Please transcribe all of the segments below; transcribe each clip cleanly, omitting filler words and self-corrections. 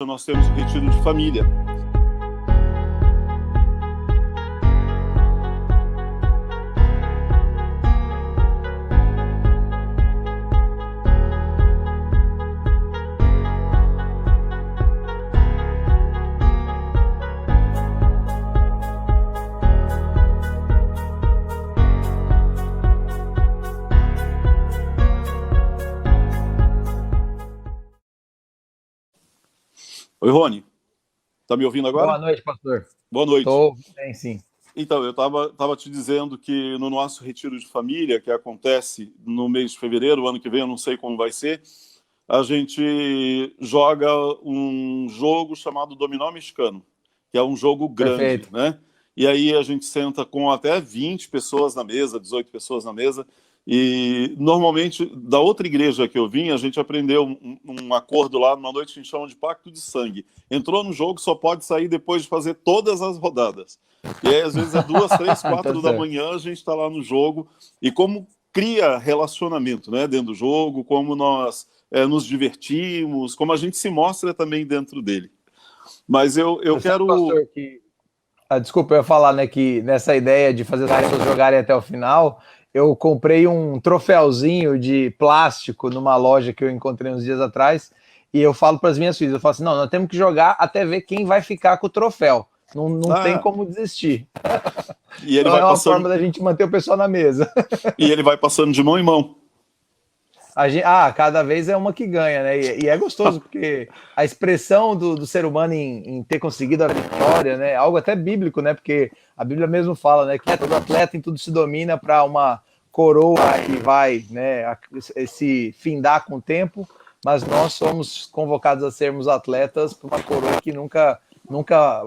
nós temos o retiro de família. Oi, Rony. Tá me ouvindo agora? Boa noite, pastor. Boa noite. Estou bem, sim. Então, eu estava te dizendo que no nosso retiro de família, que acontece no mês de fevereiro, o ano que vem, eu não sei como vai ser, a gente joga um jogo chamado Dominó Mexicano, que é um jogo grande, Perfeito. né? E aí a gente senta com até 20 pessoas na mesa, 18 pessoas na mesa, e normalmente, da outra igreja que eu vim, a gente aprendeu um acordo lá, numa noite que a gente chama de pacto de sangue. Entrou no jogo, só pode sair depois de fazer todas as rodadas. E aí, às vezes, é 2, 3, 4 da manhã, a gente está lá no jogo, e como cria relacionamento, né, dentro do jogo, como nós nos divertimos, como a gente se mostra também dentro dele. Mas eu quero... Pastor, que... desculpa, eu ia falar, né, que nessa ideia de fazer as pessoas jogarem até o final, eu comprei um troféuzinho de plástico numa loja que eu encontrei uns dias atrás, e eu falo para as minhas filhas, eu falo assim, não, nós temos que jogar até ver quem vai ficar com o troféu. Não tem como desistir. E ele então vai é uma passando... forma da gente manter o pessoal na mesa. E ele vai passando de mão em mão. Cada vez é uma que ganha, né? E é gostoso, porque a expressão do ser humano em ter conseguido a vitória, né? Algo até bíblico, né? Porque a Bíblia mesmo fala, né? Que todo atleta em tudo se domina para uma coroa que vai, né? Se findar com o tempo, mas nós somos convocados a sermos atletas para uma coroa que nunca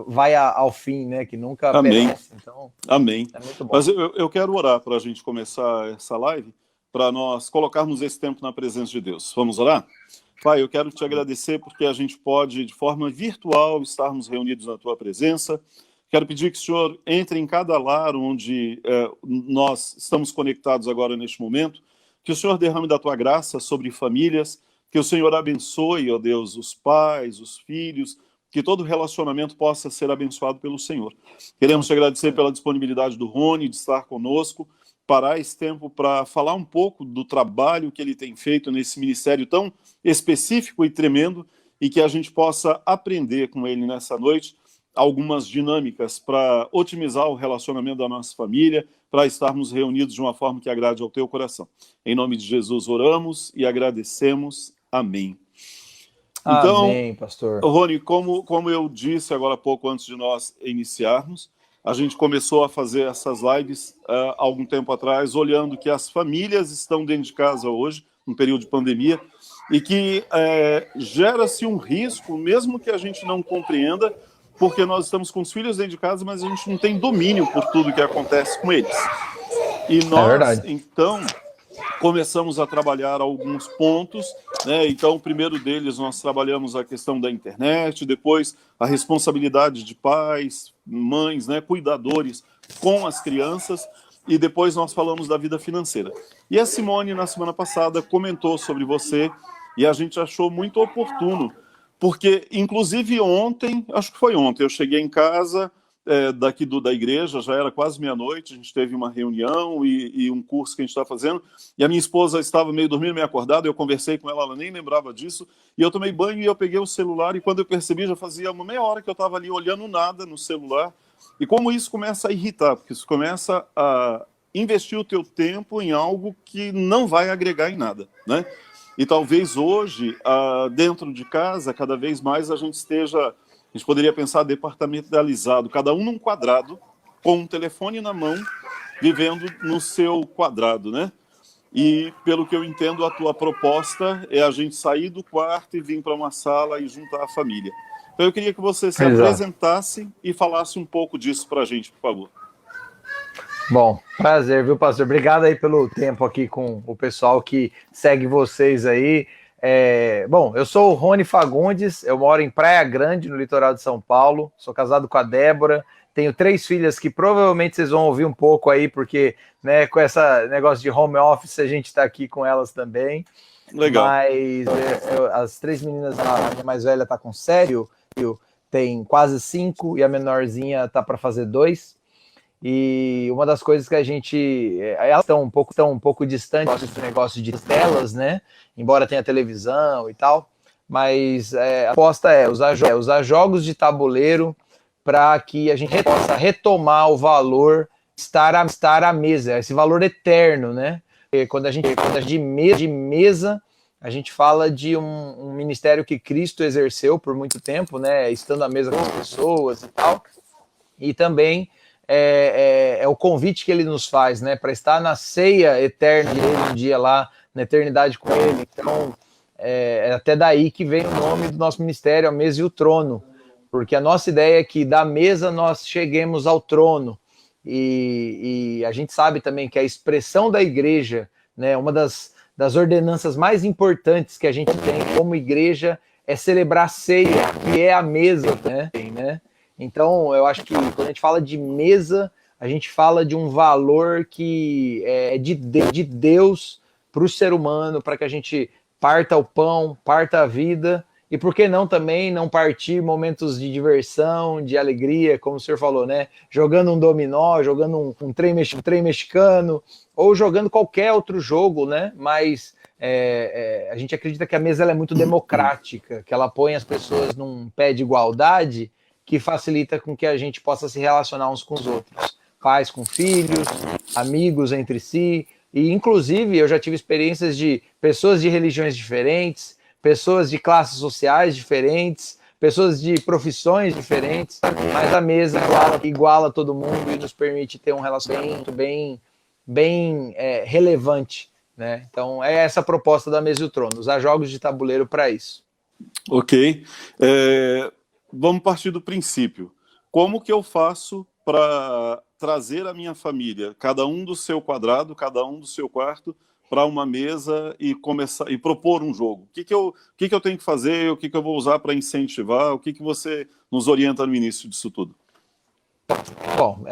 vai ao fim, né? Que nunca Amém. perece. Então, amém. É muito bom. Mas eu quero orar para a gente começar essa live, para nós colocarmos esse tempo na presença de Deus. Vamos orar? Pai, eu quero te agradecer porque a gente pode, de forma virtual, estarmos reunidos na tua presença. Quero pedir que o Senhor entre em cada lar onde nós estamos conectados agora neste momento, que o Senhor derrame da tua graça sobre famílias, que o Senhor abençoe, ó Deus, os pais, os filhos, que todo relacionamento possa ser abençoado pelo Senhor. Queremos te agradecer pela disponibilidade do Rony de estar conosco, parar esse tempo para falar um pouco do trabalho que ele tem feito nesse ministério tão específico e tremendo, e que a gente possa aprender com ele nessa noite algumas dinâmicas para otimizar o relacionamento da nossa família, para estarmos reunidos de uma forma que agrade ao teu coração. Em nome de Jesus oramos e agradecemos. Amém. Então, amém, pastor. Rony, como eu disse agora há pouco antes de nós iniciarmos, a gente começou a fazer essas lives há algum tempo atrás, olhando que as famílias estão dentro de casa hoje, no período de pandemia, e que gera-se um risco, mesmo que a gente não compreenda, porque nós estamos com os filhos dentro de casa, mas a gente não tem domínio por tudo que acontece com eles. E nós, então, começamos a trabalhar alguns pontos, né? Então, o primeiro deles, nós trabalhamos a questão da internet, depois a responsabilidade de pais, mães, né, cuidadores com as crianças, e depois nós falamos da vida financeira. E a Simone, na semana passada, comentou sobre você, e a gente achou muito oportuno, porque, inclusive, ontem, acho que foi ontem, eu cheguei em casa... daqui da igreja, já era quase meia-noite, a gente teve uma reunião e um curso que a gente está fazendo, e a minha esposa estava meio dormindo, meio acordada, eu conversei com ela, ela nem lembrava disso, e eu tomei banho e eu peguei o celular, e quando eu percebi, já fazia uma meia hora que eu estava ali olhando nada no celular, e como isso começa a irritar, porque isso começa a investir o teu tempo em algo que não vai agregar em nada, né? E talvez hoje, dentro de casa, cada vez mais a gente poderia pensar departamentalizado, cada um num quadrado, com um telefone na mão, vivendo no seu quadrado, né? E, pelo que eu entendo, a tua proposta é a gente sair do quarto e vir para uma sala e juntar a família. Então, eu queria que você se apresentasse e falasse um pouco disso para a gente, por favor. Bom, prazer, viu, pastor? Obrigado aí pelo tempo aqui com o pessoal que segue vocês aí. Bom, eu sou o Rony Fagundes, eu moro em Praia Grande, no litoral de São Paulo, sou casado com a Débora, tenho 3 filhas que provavelmente vocês vão ouvir um pouco aí, porque, né, com esse negócio de home office a gente está aqui com elas também. Legal. Mas as 3 meninas, a minha mais velha tá com sério, tem quase 5 e a menorzinha tá para fazer 2. E uma das coisas que a gente... Elas estão um pouco distantes desse negócio de telas, né? Embora tenha televisão e tal. Mas a aposta é usar jogos de tabuleiro para que a gente possa retomar o valor, estar à mesa, esse valor eterno, né? Porque quando a gente de mesa, a gente fala de um ministério que Cristo exerceu por muito tempo, né? Estando à mesa com as pessoas e tal. E também é o convite que ele nos faz, né? Para estar na ceia eterna dele um dia lá, na eternidade com ele. Então, é até daí que vem o nome do nosso ministério, a mesa e o trono. Porque a nossa ideia é que da mesa nós cheguemos ao trono. E a gente sabe também que a expressão da igreja, né, uma das ordenanças mais importantes que a gente tem como igreja é celebrar a ceia, que é a mesa, né? Então, eu acho que quando a gente fala de mesa, a gente fala de um valor que é de Deus para o ser humano, para que a gente parta o pão, parta a vida, e por que não também não partir momentos de diversão, de alegria, como o senhor falou, né? Jogando um dominó, jogando um trem mexicano, ou jogando qualquer outro jogo, né? Mas a gente acredita que a mesa ela é muito democrática, que ela põe as pessoas num pé de igualdade, que facilita com que a gente possa se relacionar uns com os outros. Pais com filhos, amigos entre si, e inclusive eu já tive experiências de pessoas de religiões diferentes, pessoas de classes sociais diferentes, pessoas de profissões diferentes, mas a mesa iguala todo mundo e nos permite ter um relacionamento bem relevante, né? Então é essa a proposta da mesa e o trono, usar jogos de tabuleiro para isso. Ok. Vamos partir do princípio. Como que eu faço para trazer a minha família, cada um do seu quadrado, cada um do seu quarto, para uma mesa e começar e propor um jogo? O que eu tenho que fazer? O que eu vou usar para incentivar? O que você nos orienta no início disso tudo? Bom,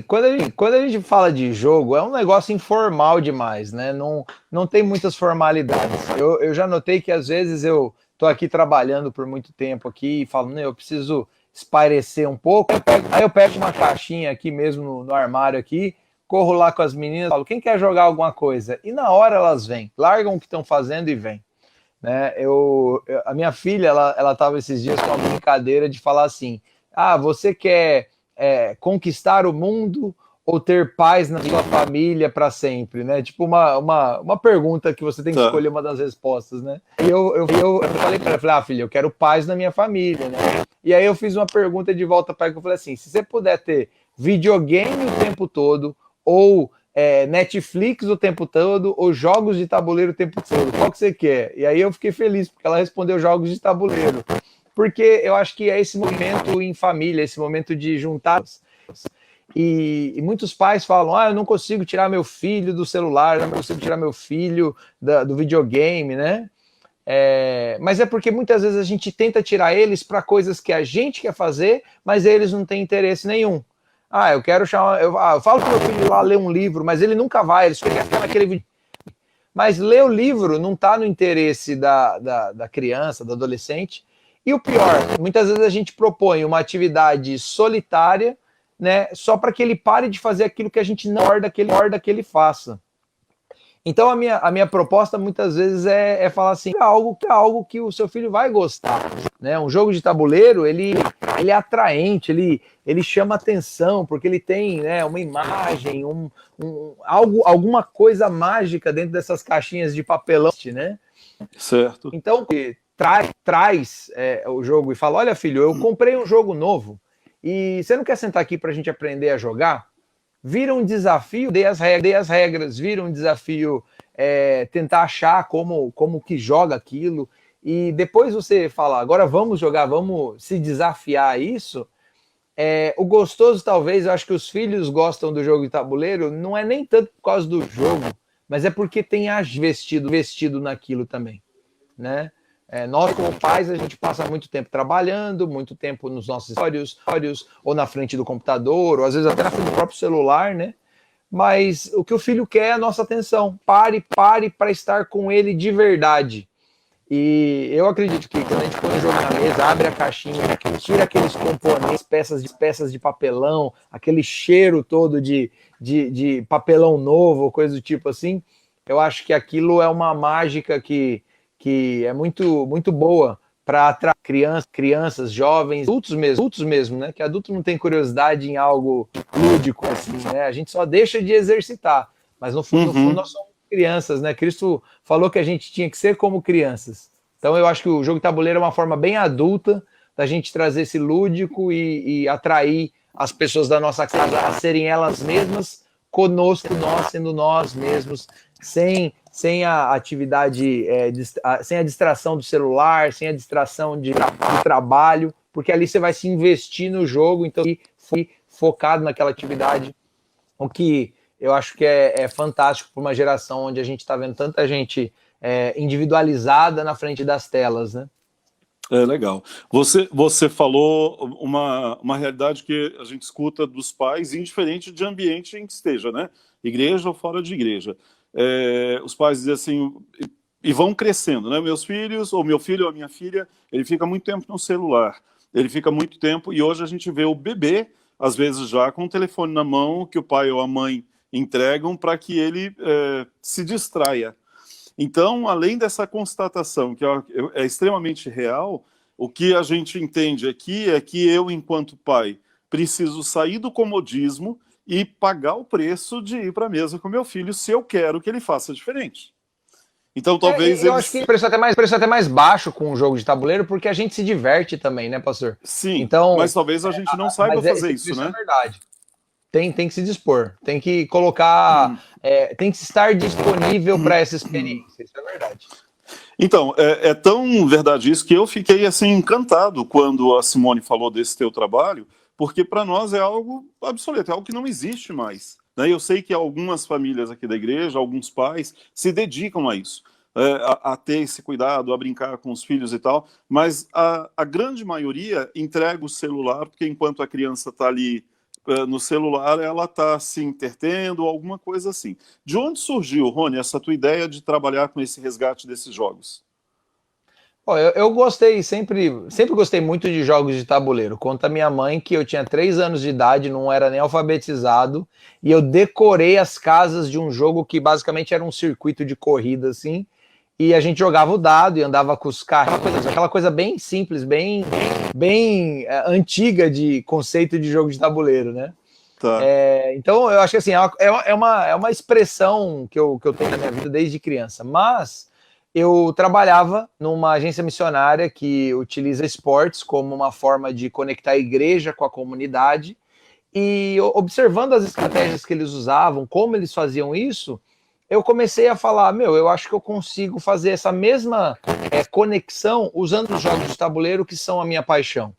quando a gente fala de jogo, é um negócio informal demais, né? Não tem muitas formalidades. Eu já notei que às vezes eu tô aqui trabalhando por muito tempo aqui e falo, eu preciso espairecer um pouco. Aí eu pego uma caixinha aqui mesmo no armário aqui, corro lá com as meninas, falo, quem quer jogar alguma coisa? E na hora elas vêm, largam o que estão fazendo e vêm. Né? A minha filha, ela tava esses dias com uma brincadeira de falar assim, você quer conquistar o mundo ou ter paz na sua família para sempre, né? Tipo uma pergunta que você tem que escolher uma das respostas, né? E eu falei para ela, filha, eu quero paz na minha família, né? E aí eu fiz uma pergunta de volta para ela, que eu falei assim, se você puder ter videogame o tempo todo, ou Netflix o tempo todo, ou jogos de tabuleiro o tempo todo, qual que você quer? E aí eu fiquei feliz, porque ela respondeu jogos de tabuleiro. Porque eu acho que é esse momento em família, esse momento de juntar. E muitos pais falam, eu não consigo tirar meu filho do celular, não consigo tirar meu filho do videogame, né? Mas é porque muitas vezes a gente tenta tirar eles para coisas que a gente quer fazer, mas eles não têm interesse nenhum. Eu quero chamar... Eu falo para o meu filho lá ler um livro, mas ele nunca vai, ele só quer ficar naquele vídeo. Mas ler o livro não está no interesse da criança, do adolescente. E o pior, muitas vezes a gente propõe uma atividade solitária, né, só para que ele pare de fazer aquilo que a gente não acorda que ele faça. Então a minha proposta muitas vezes é falar assim, algo que o seu filho vai gostar, né? Um jogo de tabuleiro, ele é atraente, ele chama atenção, porque ele tem, né, uma imagem, alguma coisa mágica dentro dessas caixinhas de papelão, né? Certo. Então, traz o jogo e fala, olha filho, eu comprei um jogo novo, e você não quer sentar aqui para a gente aprender a jogar? Vira um desafio, dê as regras, vira um desafio tentar achar como que joga aquilo, e depois você fala, agora vamos jogar, vamos se desafiar a isso. O gostoso, talvez, eu acho que os filhos gostam do jogo de tabuleiro, não é nem tanto por causa do jogo, mas é porque tem vestido naquilo também, né? Nós, como pais, a gente passa muito tempo trabalhando, muito tempo nos nossos escritórios, ou na frente do computador, ou às vezes até na frente do próprio celular, né? mas o que o filho quer é a nossa atenção. Pare para estar com ele de verdade. E eu acredito que quando a gente põe o jogo na mesa, abre a caixinha, tira aqueles componentes, peças de papelão, aquele cheiro todo de papelão novo, coisa do tipo assim, eu acho que aquilo é uma mágica que é muito, muito boa para atrair crianças, jovens, adultos mesmo, né? Que adulto não tem curiosidade em algo lúdico assim, né? A gente só deixa de exercitar, mas no fundo nós somos crianças, né? Cristo falou que a gente tinha que ser como crianças. Então eu acho que o jogo de tabuleiro é uma forma bem adulta da gente trazer esse lúdico e atrair as pessoas da nossa casa a serem elas mesmas conosco, nós sendo nós mesmos, sem a atividade, sem a distração do celular, sem a distração do trabalho, porque ali você vai se investir no jogo, então foi focado naquela atividade, o que eu acho que é fantástico para uma geração onde a gente está vendo tanta gente individualizada na frente das telas, né? É legal. Você falou uma realidade que a gente escuta dos pais, indiferente de ambiente em que esteja, né? Igreja ou fora de igreja. Os pais dizem assim, e vão crescendo, né? Meus filhos, ou meu filho ou a minha filha, ele fica muito tempo no celular, ele fica muito tempo, e hoje a gente vê o bebê, às vezes já com o telefone na mão, que o pai ou a mãe entregam para que ele se distraia. Então, além dessa constatação, que é extremamente real, o que a gente entende aqui é que eu, enquanto pai, preciso sair do comodismo e pagar o preço de ir para a mesa com meu filho se eu quero que ele faça diferente. Então, talvez eu acho que o preço é até mais baixo com o jogo de tabuleiro, porque a gente se diverte também, né, pastor? Sim, então, mas talvez a gente não saiba fazer isso, né? É verdade. Tem que se dispor, tem que colocar, tem que estar disponível para essa experiência, isso é verdade. Então, é tão verdade isso que eu fiquei assim encantado quando a Simone falou desse teu trabalho, porque para nós é algo obsoleto, é algo que não existe mais. Né? Eu sei que algumas famílias aqui da igreja, alguns pais, se dedicam a isso, a ter esse cuidado, a brincar com os filhos e tal, mas a grande maioria entrega o celular, porque enquanto a criança está ali no celular, ela está se entretendo, alguma coisa assim. De onde surgiu, Rony, essa tua ideia de trabalhar com esse resgate desses jogos? Eu gostei, sempre gostei muito de jogos de tabuleiro. Conta minha mãe que eu tinha 3 anos de idade, não era nem alfabetizado, e eu decorei as casas de um jogo que basicamente era um circuito de corrida, assim, e a gente jogava o dado e andava com os carros, aquela coisa bem simples, bem antiga de conceito de jogo de tabuleiro, né? Tá. Então eu acho que assim, é uma expressão que eu tenho na minha vida desde criança, mas eu trabalhava numa agência missionária que utiliza esportes como uma forma de conectar a igreja com a comunidade, e observando as estratégias que eles usavam, como eles faziam isso, eu comecei a falar, eu acho que eu consigo fazer essa mesma conexão usando os jogos de tabuleiro, que são a minha paixão.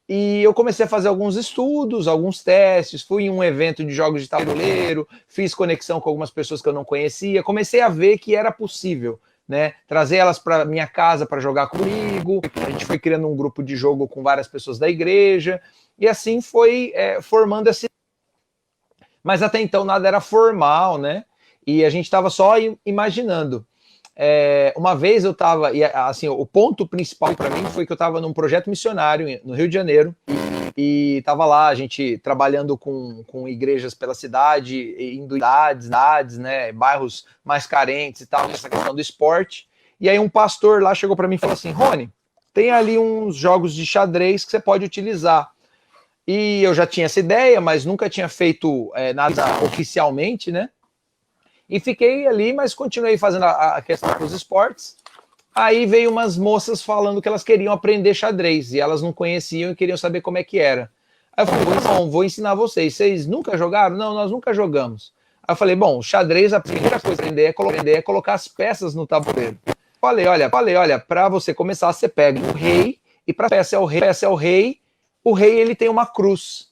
E eu comecei a fazer alguns estudos, alguns testes, fui em um evento de jogos de tabuleiro, fiz conexão com algumas pessoas que eu não conhecia, comecei a ver que era possível, né? Trazer elas para minha casa para jogar comigo, a gente foi criando um grupo de jogo com várias pessoas da igreja, e assim foi formando esse... Mas até então nada era formal, né? E a gente estava só imaginando. Uma vez eu estava, assim, o ponto principal para mim foi que eu estava num projeto missionário no Rio de Janeiro, e estava lá a gente trabalhando com igrejas pela cidade, indo em cidades, né, bairros mais carentes e tal, nessa questão do esporte. E aí um pastor lá chegou para mim e falou assim, Rony, tem ali uns jogos de xadrez que você pode utilizar. E eu já tinha essa ideia, mas nunca tinha feito nada oficialmente, né? E fiquei ali, mas continuei fazendo a questão dos esportes. Aí veio umas moças falando que elas queriam aprender xadrez, e elas não conheciam e queriam saber como é que era. Aí eu falei, bom, vou ensinar vocês. Vocês nunca jogaram? Não, nós nunca jogamos. Aí eu falei, bom, xadrez, a primeira coisa que aprender é colocar as peças no tabuleiro. Falei, olha, para você começar, você pega o rei, e para peça é o rei, ele tem uma cruz.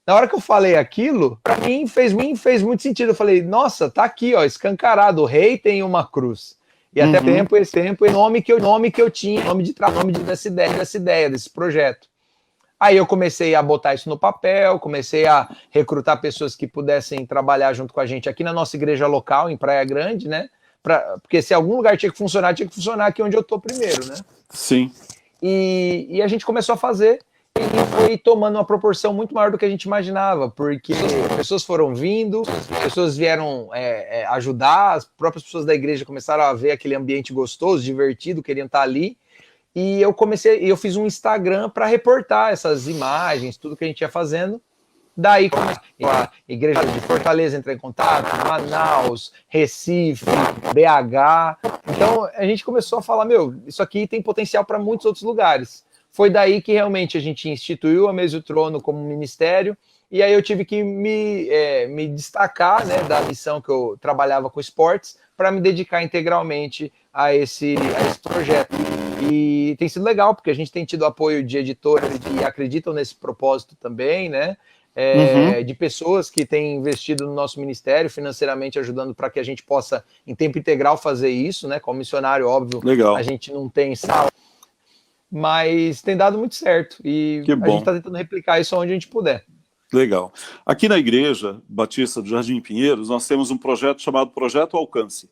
Na hora que eu falei aquilo, para mim fez muito sentido. Eu falei, nossa, tá aqui, ó, escancarado, o rei tem uma cruz. E até esse tempo, o nome que eu tinha, nome dessa ideia, desse projeto. Aí eu comecei a botar isso no papel, comecei a recrutar pessoas que pudessem trabalhar junto com a gente aqui na nossa igreja local, em Praia Grande, né? Porque se algum lugar tinha que funcionar aqui onde eu tô primeiro, né? Sim. E a gente começou a fazer e foi tomando uma proporção muito maior do que a gente imaginava, porque pessoas foram vindo, pessoas vieram ajudar, as próprias pessoas da igreja começaram a ver aquele ambiente gostoso, divertido, queriam estar ali. E eu fiz um Instagram para reportar essas imagens, tudo que a gente ia fazendo. Daí a igreja de Fortaleza entra em contato, Manaus, Recife, BH. Então a gente começou a falar, isso aqui tem potencial para muitos outros lugares. Foi daí que realmente a gente instituiu a Mesa e o Trono como ministério, e aí eu tive que me destacar, né, da missão que eu trabalhava com esportes para me dedicar integralmente a esse projeto. E tem sido legal, porque a gente tem tido apoio de editores que acreditam nesse propósito também, né? De pessoas que têm investido no nosso ministério financeiramente, ajudando para que a gente possa, em tempo integral, fazer isso, né? Como missionário, óbvio, legal. A gente não tem sala, mas tem dado muito certo. E a gente está tentando replicar isso onde a gente puder. Legal. Aqui na Igreja Batista do Jardim Pinheiros, nós temos um projeto chamado Projeto Alcance.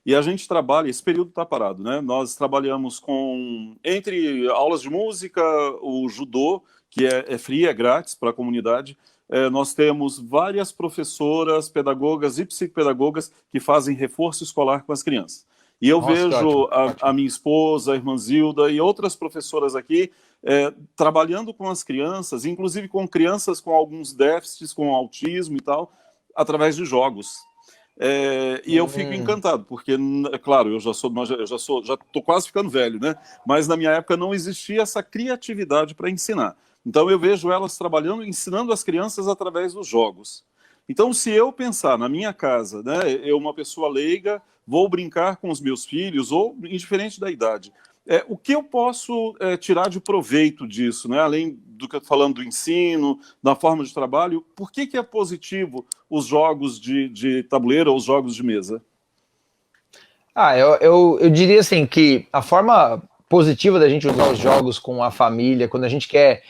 E a gente trabalha, esse período está parado, né? Nós trabalhamos entre aulas de música, o judô, que é free, é grátis para a comunidade. Nós temos várias professoras, pedagogas e psicopedagogas que fazem reforço escolar com as crianças. E eu vejo a minha esposa, a irmã Zilda e outras professoras aqui trabalhando com as crianças, inclusive com crianças com alguns déficits, com autismo e tal, através de jogos. E eu fico encantado, porque, claro, eu já estou quase ficando velho, né? Mas na minha época não existia essa criatividade para ensinar. Então eu vejo elas trabalhando, ensinando as crianças através dos jogos. Então, se eu pensar na minha casa, né, eu, uma pessoa leiga, vou brincar com os meus filhos, ou indiferente da idade, o que eu posso tirar de proveito disso, né? Além do que falando do ensino, da forma de trabalho, por que é positivo os jogos de tabuleiro ou os jogos de mesa? Eu diria assim que a forma positiva da gente usar os jogos com a família, quando a gente quer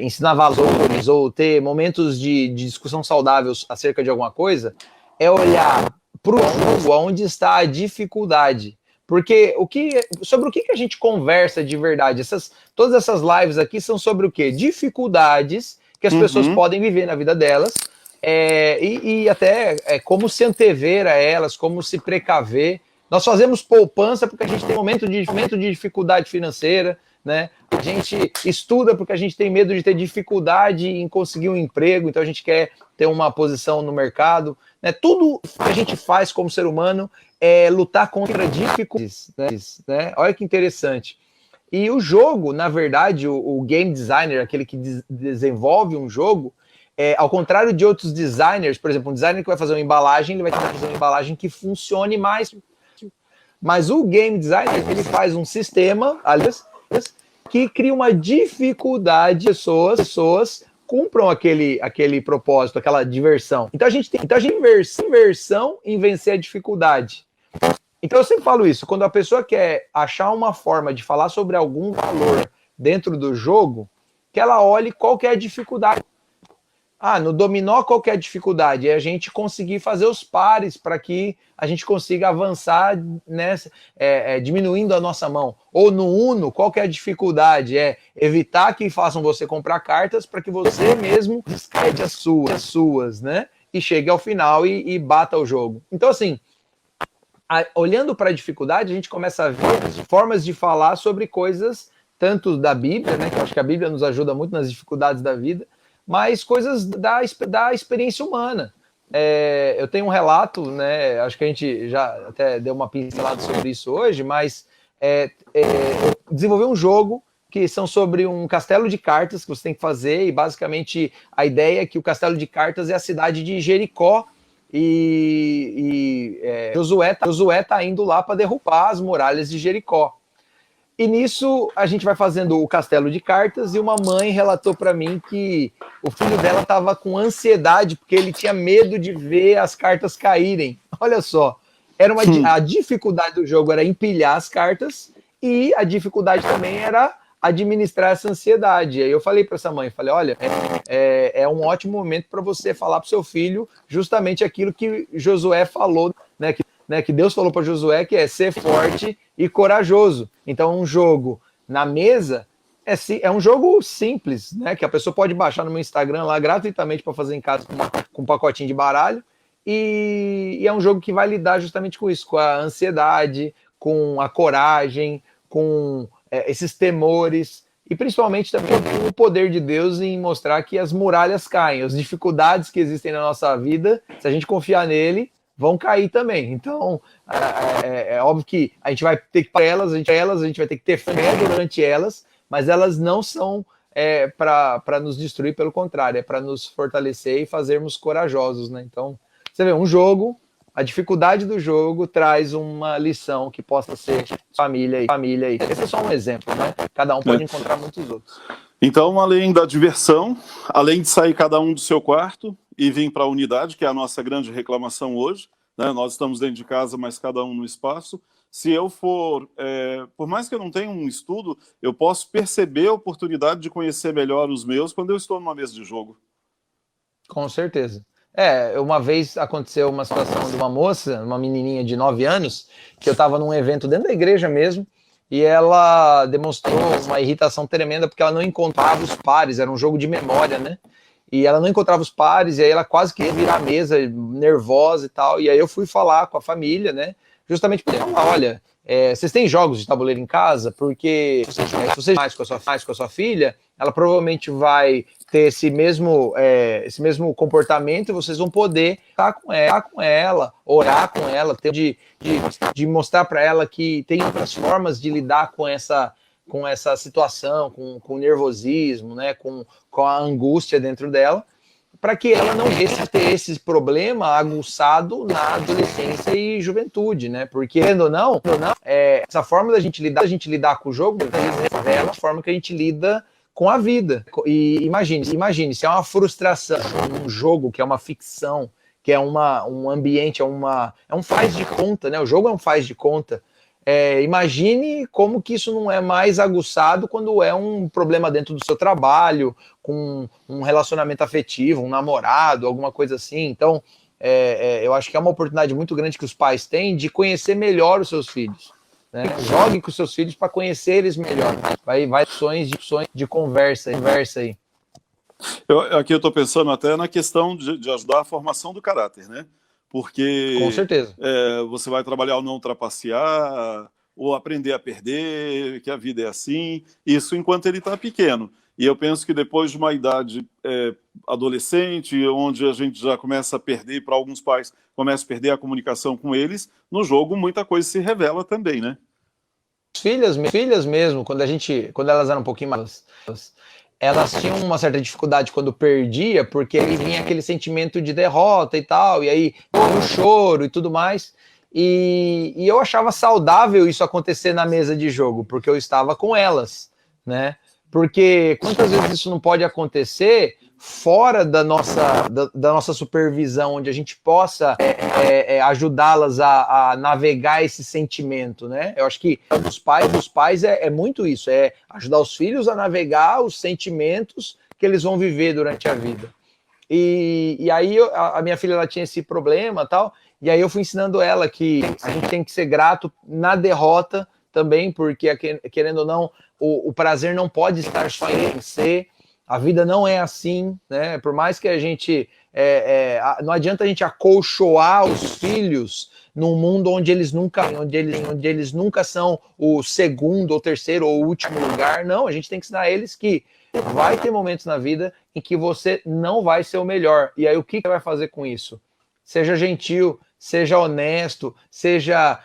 ensinar valores ou ter momentos de discussão saudáveis acerca de alguma coisa, é olhar para o jogo onde está a dificuldade. Porque sobre o que a gente conversa de verdade? Todas essas lives aqui são sobre o quê? Dificuldades que as pessoas podem viver na vida delas, e até como se antever a elas, como se precaver. Nós fazemos poupança porque a gente tem momento de dificuldade financeira, né? A gente estuda porque a gente tem medo de ter dificuldade em conseguir um emprego, então a gente quer ter uma posição no mercado, né? Tudo que a gente faz como ser humano é lutar contra dificuldades, né? Olha que interessante. E o jogo, na verdade, o game designer, aquele que desenvolve um jogo, ao contrário de outros designers, por exemplo, um designer que vai fazer uma embalagem, ele vai tentar fazer uma embalagem que funcione mais. Mas o game designer, ele faz um sistema, aliás, que cria uma dificuldade, pessoas cumpram aquele propósito, aquela diversão. Então a gente tem inversão em vencer a dificuldade. Então eu sempre falo isso, quando a pessoa quer achar uma forma de falar sobre algum valor dentro do jogo, que ela olhe qual que é a dificuldade. No dominó, qual que é a dificuldade? É a gente conseguir fazer os pares para que a gente consiga avançar, né, diminuindo a nossa mão. Ou no Uno, qual que é a dificuldade? É evitar que façam você comprar cartas para que você mesmo descarte as suas, né? E chegue ao final e bata o jogo. Então, assim, olhando para a dificuldade, a gente começa a ver formas de falar sobre coisas, tanto da Bíblia, né? Que eu acho que a Bíblia nos ajuda muito nas dificuldades da vida, mas coisas da experiência humana. Eu tenho um relato, né? Acho que a gente já até deu uma pincelada sobre isso hoje, mas eu desenvolvi um jogo que são sobre um castelo de cartas que você tem que fazer, e basicamente a ideia é que o castelo de cartas é a cidade de Jericó, e Josué está indo lá para derrubar as muralhas de Jericó. E nisso a gente vai fazendo o castelo de cartas, e uma mãe relatou para mim que o filho dela estava com ansiedade porque ele tinha medo de ver as cartas caírem. Olha só, a dificuldade do jogo era empilhar as cartas, e a dificuldade também era administrar essa ansiedade. E aí eu falei para essa mãe, falei, olha, é um ótimo momento para você falar para o seu filho justamente aquilo que Josué falou, né, que Deus falou para Josué, que é ser forte e corajoso. Então, um jogo na mesa é um jogo simples, né, que a pessoa pode baixar no meu Instagram lá gratuitamente para fazer em casa com um pacotinho de baralho, e é um jogo que vai lidar justamente com isso, com a ansiedade, com a coragem, com esses temores, e principalmente também com o poder de Deus em mostrar que as muralhas caem, as dificuldades que existem na nossa vida, se a gente confiar nele, vão cair também. Então, é óbvio que a gente vai ter que para elas, a gente vai ter que ter fé durante elas, mas elas não são para nos destruir, pelo contrário, é para nos fortalecer e fazermos corajosos, né? Então, você vê, um jogo, a dificuldade do jogo traz uma lição que possa ser família aí. Esse é só um exemplo, né? Cada um pode encontrar muitos outros. Então, além da diversão, além de sair cada um do seu quarto e vir para a unidade, que é a nossa grande reclamação hoje, né? Nós estamos dentro de casa, mas cada um no espaço. Se eu for, por mais que eu não tenha um estudo, eu posso perceber a oportunidade de conhecer melhor os meus quando eu estou numa mesa de jogo. Com certeza. Uma vez aconteceu uma situação de uma moça, uma menininha de 9 anos, que eu estava num evento dentro da igreja mesmo, e ela demonstrou uma irritação tremenda porque ela não encontrava os pares, era um jogo de memória, né? E ela não encontrava os pares, e aí ela quase queria virar a mesa, nervosa e tal, e aí eu fui falar com a família, né? Justamente para falar, olha, vocês têm jogos de tabuleiro em casa? Porque se você faz com a sua filha, ela provavelmente vai ter esse mesmo comportamento e vocês vão poder estar com ela, orar com ela, de mostrar para ela que tem outras formas de lidar com essa situação, com o nervosismo, né, com a angústia dentro dela, para que ela não venha ter esse problema aguçado na adolescência e juventude, né? Porque, querendo ou não, essa forma da gente lidar com o jogo é a forma que a gente lida com a vida. E imagine, se é uma frustração, um jogo que é uma ficção, que é um ambiente, é um faz de conta, né? O jogo é um faz de conta. Imagine como que isso não é mais aguçado quando é um problema dentro do seu trabalho, com um relacionamento afetivo, um namorado, alguma coisa assim. Então, eu acho que é uma oportunidade muito grande que os pais têm de conhecer melhor os seus filhos, né? Jogue com os seus filhos para conhecer eles melhor. Vai sonhos de conversa aí. Aqui eu estou pensando até na questão de ajudar a formação do caráter, né? Porque com certeza. Você vai trabalhar ou não trapacear, ou aprender a perder, que a vida é assim, isso enquanto ele está pequeno. E eu penso que depois de uma idade adolescente, onde a gente já começa a perder, para alguns pais, começa a perder a comunicação com eles, no jogo muita coisa se revela também, né? Filhas mesmo, quando elas eram um pouquinho mais... elas tinham uma certa dificuldade quando perdia, porque aí vinha aquele sentimento de derrota e tal, e aí o choro e tudo mais. E eu achava saudável isso acontecer na mesa de jogo, porque eu estava com elas, né? Porque quantas vezes isso não pode acontecer fora da nossa supervisão, onde a gente possa ajudá-las a navegar esse sentimento, né? Eu acho que dos pais é muito isso, é ajudar os filhos a navegar os sentimentos que eles vão viver durante a vida. E aí a minha filha, ela tinha esse problema e tal, e aí eu fui ensinando ela que a gente tem que ser grato na derrota também, porque querendo ou não, o prazer não pode estar só em vencer. A vida não é assim, né? Por mais que a gente... não adianta a gente acolchoar os filhos num mundo onde eles nunca são o segundo, ou terceiro, ou último lugar. Não, a gente tem que ensinar eles que vai ter momentos na vida em que você não vai ser o melhor. E aí o que você vai fazer com isso? Seja gentil, seja honesto, seja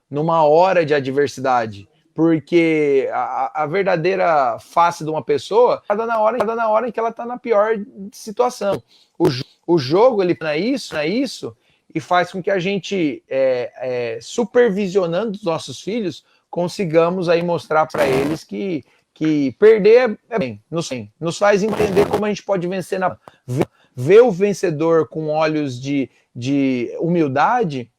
numa hora de adversidade. Porque a verdadeira face de uma pessoa está na hora em que ela está na pior situação. O jogo, ele é isso, e faz com que a gente, supervisionando os nossos filhos, consigamos aí mostrar para eles que perder é bem, nos faz entender como a gente pode vencer, ver o vencedor com olhos de humildade,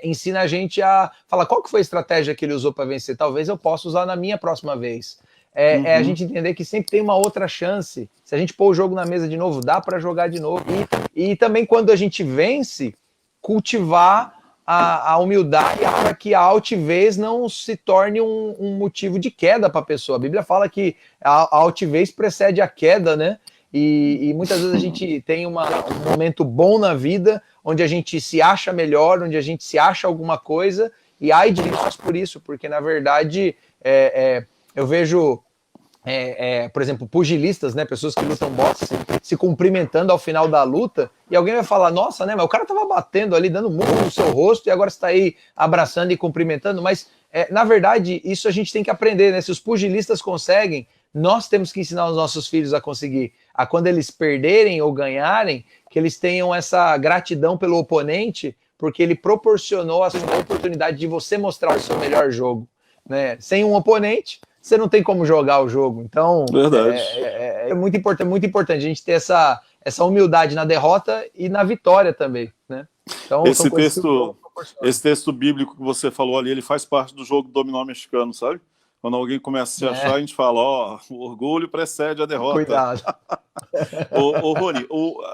ensina a gente a falar qual que foi a estratégia que ele usou para vencer. Talvez eu possa usar na minha próxima vez. É a gente entender que sempre tem uma outra chance. Se a gente pôr o jogo na mesa de novo, dá para jogar de novo. E também quando a gente vence, cultivar a humildade para que a altivez não se torne um motivo de queda para a pessoa. A Bíblia fala que a altivez precede a queda, né? E muitas vezes a gente tem um momento bom na vida, onde a gente se acha melhor, onde a gente se acha alguma coisa, e ai de nós por isso, porque na verdade eu vejo, por exemplo, pugilistas, né, pessoas que lutam boxe, se cumprimentando ao final da luta, e alguém vai falar, nossa, né, mas o cara tava batendo ali, dando murro no seu rosto, e agora você tá aí abraçando e cumprimentando, mas na verdade isso a gente tem que aprender, né, se os pugilistas conseguem, nós temos que ensinar os nossos filhos a conseguir, a quando eles perderem ou ganharem, que eles tenham essa gratidão pelo oponente, porque ele proporcionou a oportunidade de você mostrar o seu melhor jogo, né? Sem um oponente, você não tem como jogar o jogo. Então, é muito importante a gente ter essa humildade na derrota e na vitória também, né? Então, esse texto bíblico que você falou ali, ele faz parte do jogo do dominó mexicano, sabe? Quando alguém começa a se achar, a gente fala, o orgulho precede a derrota. Cuidado. Ô Rony,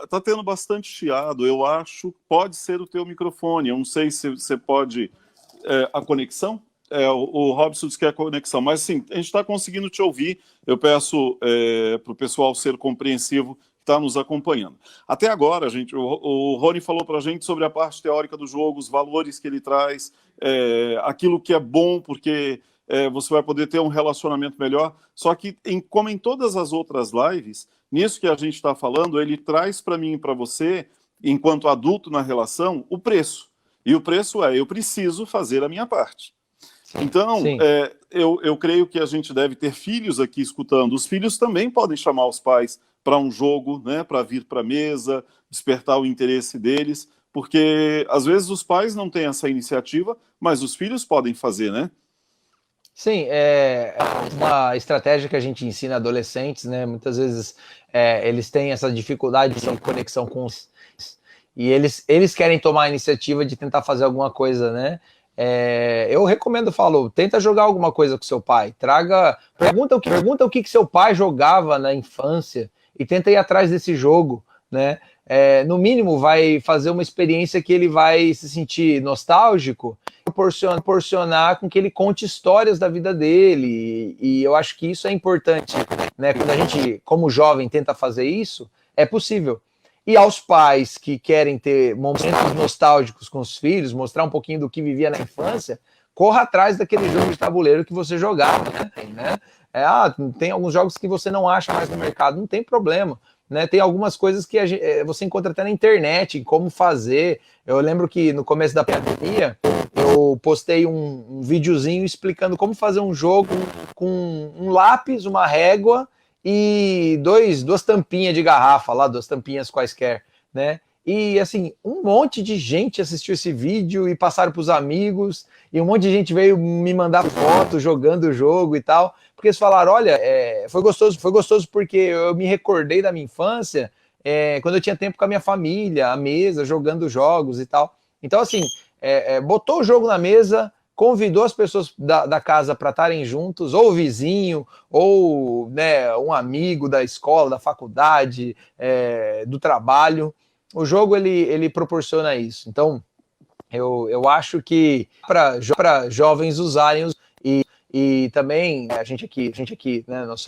tá tendo bastante chiado, eu acho, pode ser o teu microfone, eu não sei se você pode, a conexão, o Robson disse que é a conexão, mas sim, a gente está conseguindo te ouvir, eu peço para o pessoal ser compreensivo, que está nos acompanhando. Até agora, gente, o Rony falou para a gente sobre a parte teórica do jogo, os valores que ele traz, aquilo que é bom, porque você vai poder ter um relacionamento melhor, só que, como em todas as outras lives, nisso que a gente está falando, ele traz para mim e para você, enquanto adulto na relação, o preço. E o preço eu preciso fazer a minha parte. Então, eu creio que a gente deve ter filhos aqui escutando. Os filhos também podem chamar os pais para um jogo, né, para vir para a mesa, despertar o interesse deles, porque às vezes os pais não têm essa iniciativa, mas os filhos podem fazer, né? Sim, é uma estratégia que a gente ensina adolescentes, né? Muitas vezes eles têm essa dificuldade de conexão com os... E eles querem tomar a iniciativa de tentar fazer alguma coisa, né? Eu recomendo, tenta jogar alguma coisa com seu pai, pergunta o que seu pai jogava na infância e tenta ir atrás desse jogo, né? No mínimo vai fazer uma experiência que ele vai se sentir nostálgico, proporcionar com que ele conte histórias da vida dele, e eu acho que isso é importante, né? Quando a gente, como jovem, tenta fazer isso, é possível. E aos pais que querem ter momentos nostálgicos com os filhos, mostrar um pouquinho do que vivia na infância, corra atrás daquele jogo de tabuleiro que você jogava, né? Tem alguns jogos que você não acha mais no mercado, não tem problema, né? Tem algumas coisas que você encontra até na internet, em como fazer. Eu lembro que no começo da pandemia, eu postei um videozinho explicando como fazer um jogo com um lápis, uma régua, e duas tampinhas de garrafa lá, duas tampinhas quaisquer, né? E assim, um monte de gente assistiu esse vídeo e passaram para os amigos, e um monte de gente veio me mandar foto jogando o jogo e tal, porque eles falaram, olha, foi gostoso porque eu me recordei da minha infância, quando eu tinha tempo com a minha família, à mesa, jogando jogos e tal. Então assim, botou o jogo na mesa, convidou as pessoas da casa para estarem juntos, ou o vizinho, ou, né, um amigo da escola, da faculdade, do trabalho. O jogo, ele proporciona isso. Então, eu acho que para jovens usarem e também a gente aqui, né, nós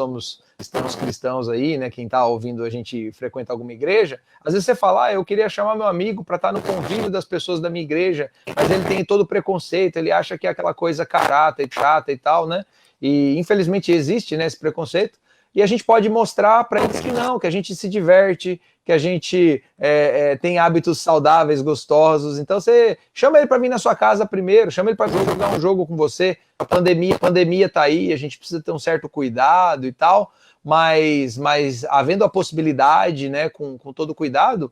estamos cristãos aí, né, quem está ouvindo a gente frequenta alguma igreja, às vezes você fala, eu queria chamar meu amigo para estar no convívio das pessoas da minha igreja, mas ele tem todo o preconceito, ele acha que é aquela coisa carata e chata e tal, né, e infelizmente existe, né, esse preconceito, e a gente pode mostrar para eles que não, que a gente se diverte, que a gente tem hábitos saudáveis, gostosos. Então você chama ele para vir na sua casa primeiro, chama ele para jogar um jogo com você. A pandemia tá aí, a gente precisa ter um certo cuidado e tal, mas havendo a possibilidade, né, com todo cuidado,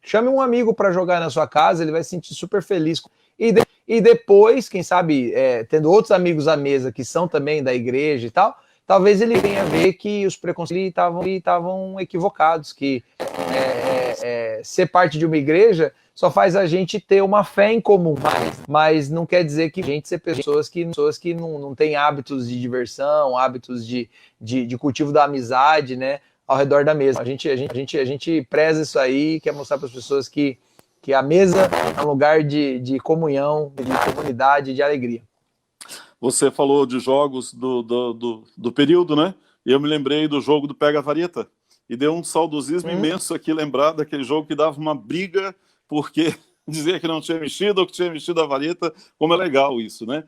chame um amigo para jogar na sua casa, ele vai se sentir super feliz. E depois, quem sabe, tendo outros amigos à mesa que são também da igreja e tal, talvez ele venha a ver que os preconceitos estavam equivocados, que ser parte de uma igreja só faz a gente ter uma fé em comum, mas não quer dizer que a gente ser pessoas que não têm hábitos de diversão, hábitos de cultivo da amizade, né, ao redor da mesa. A gente preza isso aí, quer mostrar para as pessoas que a mesa é um lugar de comunhão, de comunidade, de alegria. Você falou de jogos do período, né? E eu me lembrei do jogo do Pega Vareta. E deu um saudosismo imenso aqui lembrar daquele jogo que dava uma briga porque dizia que não tinha mexido ou que tinha mexido a vareta. Como é legal isso, né?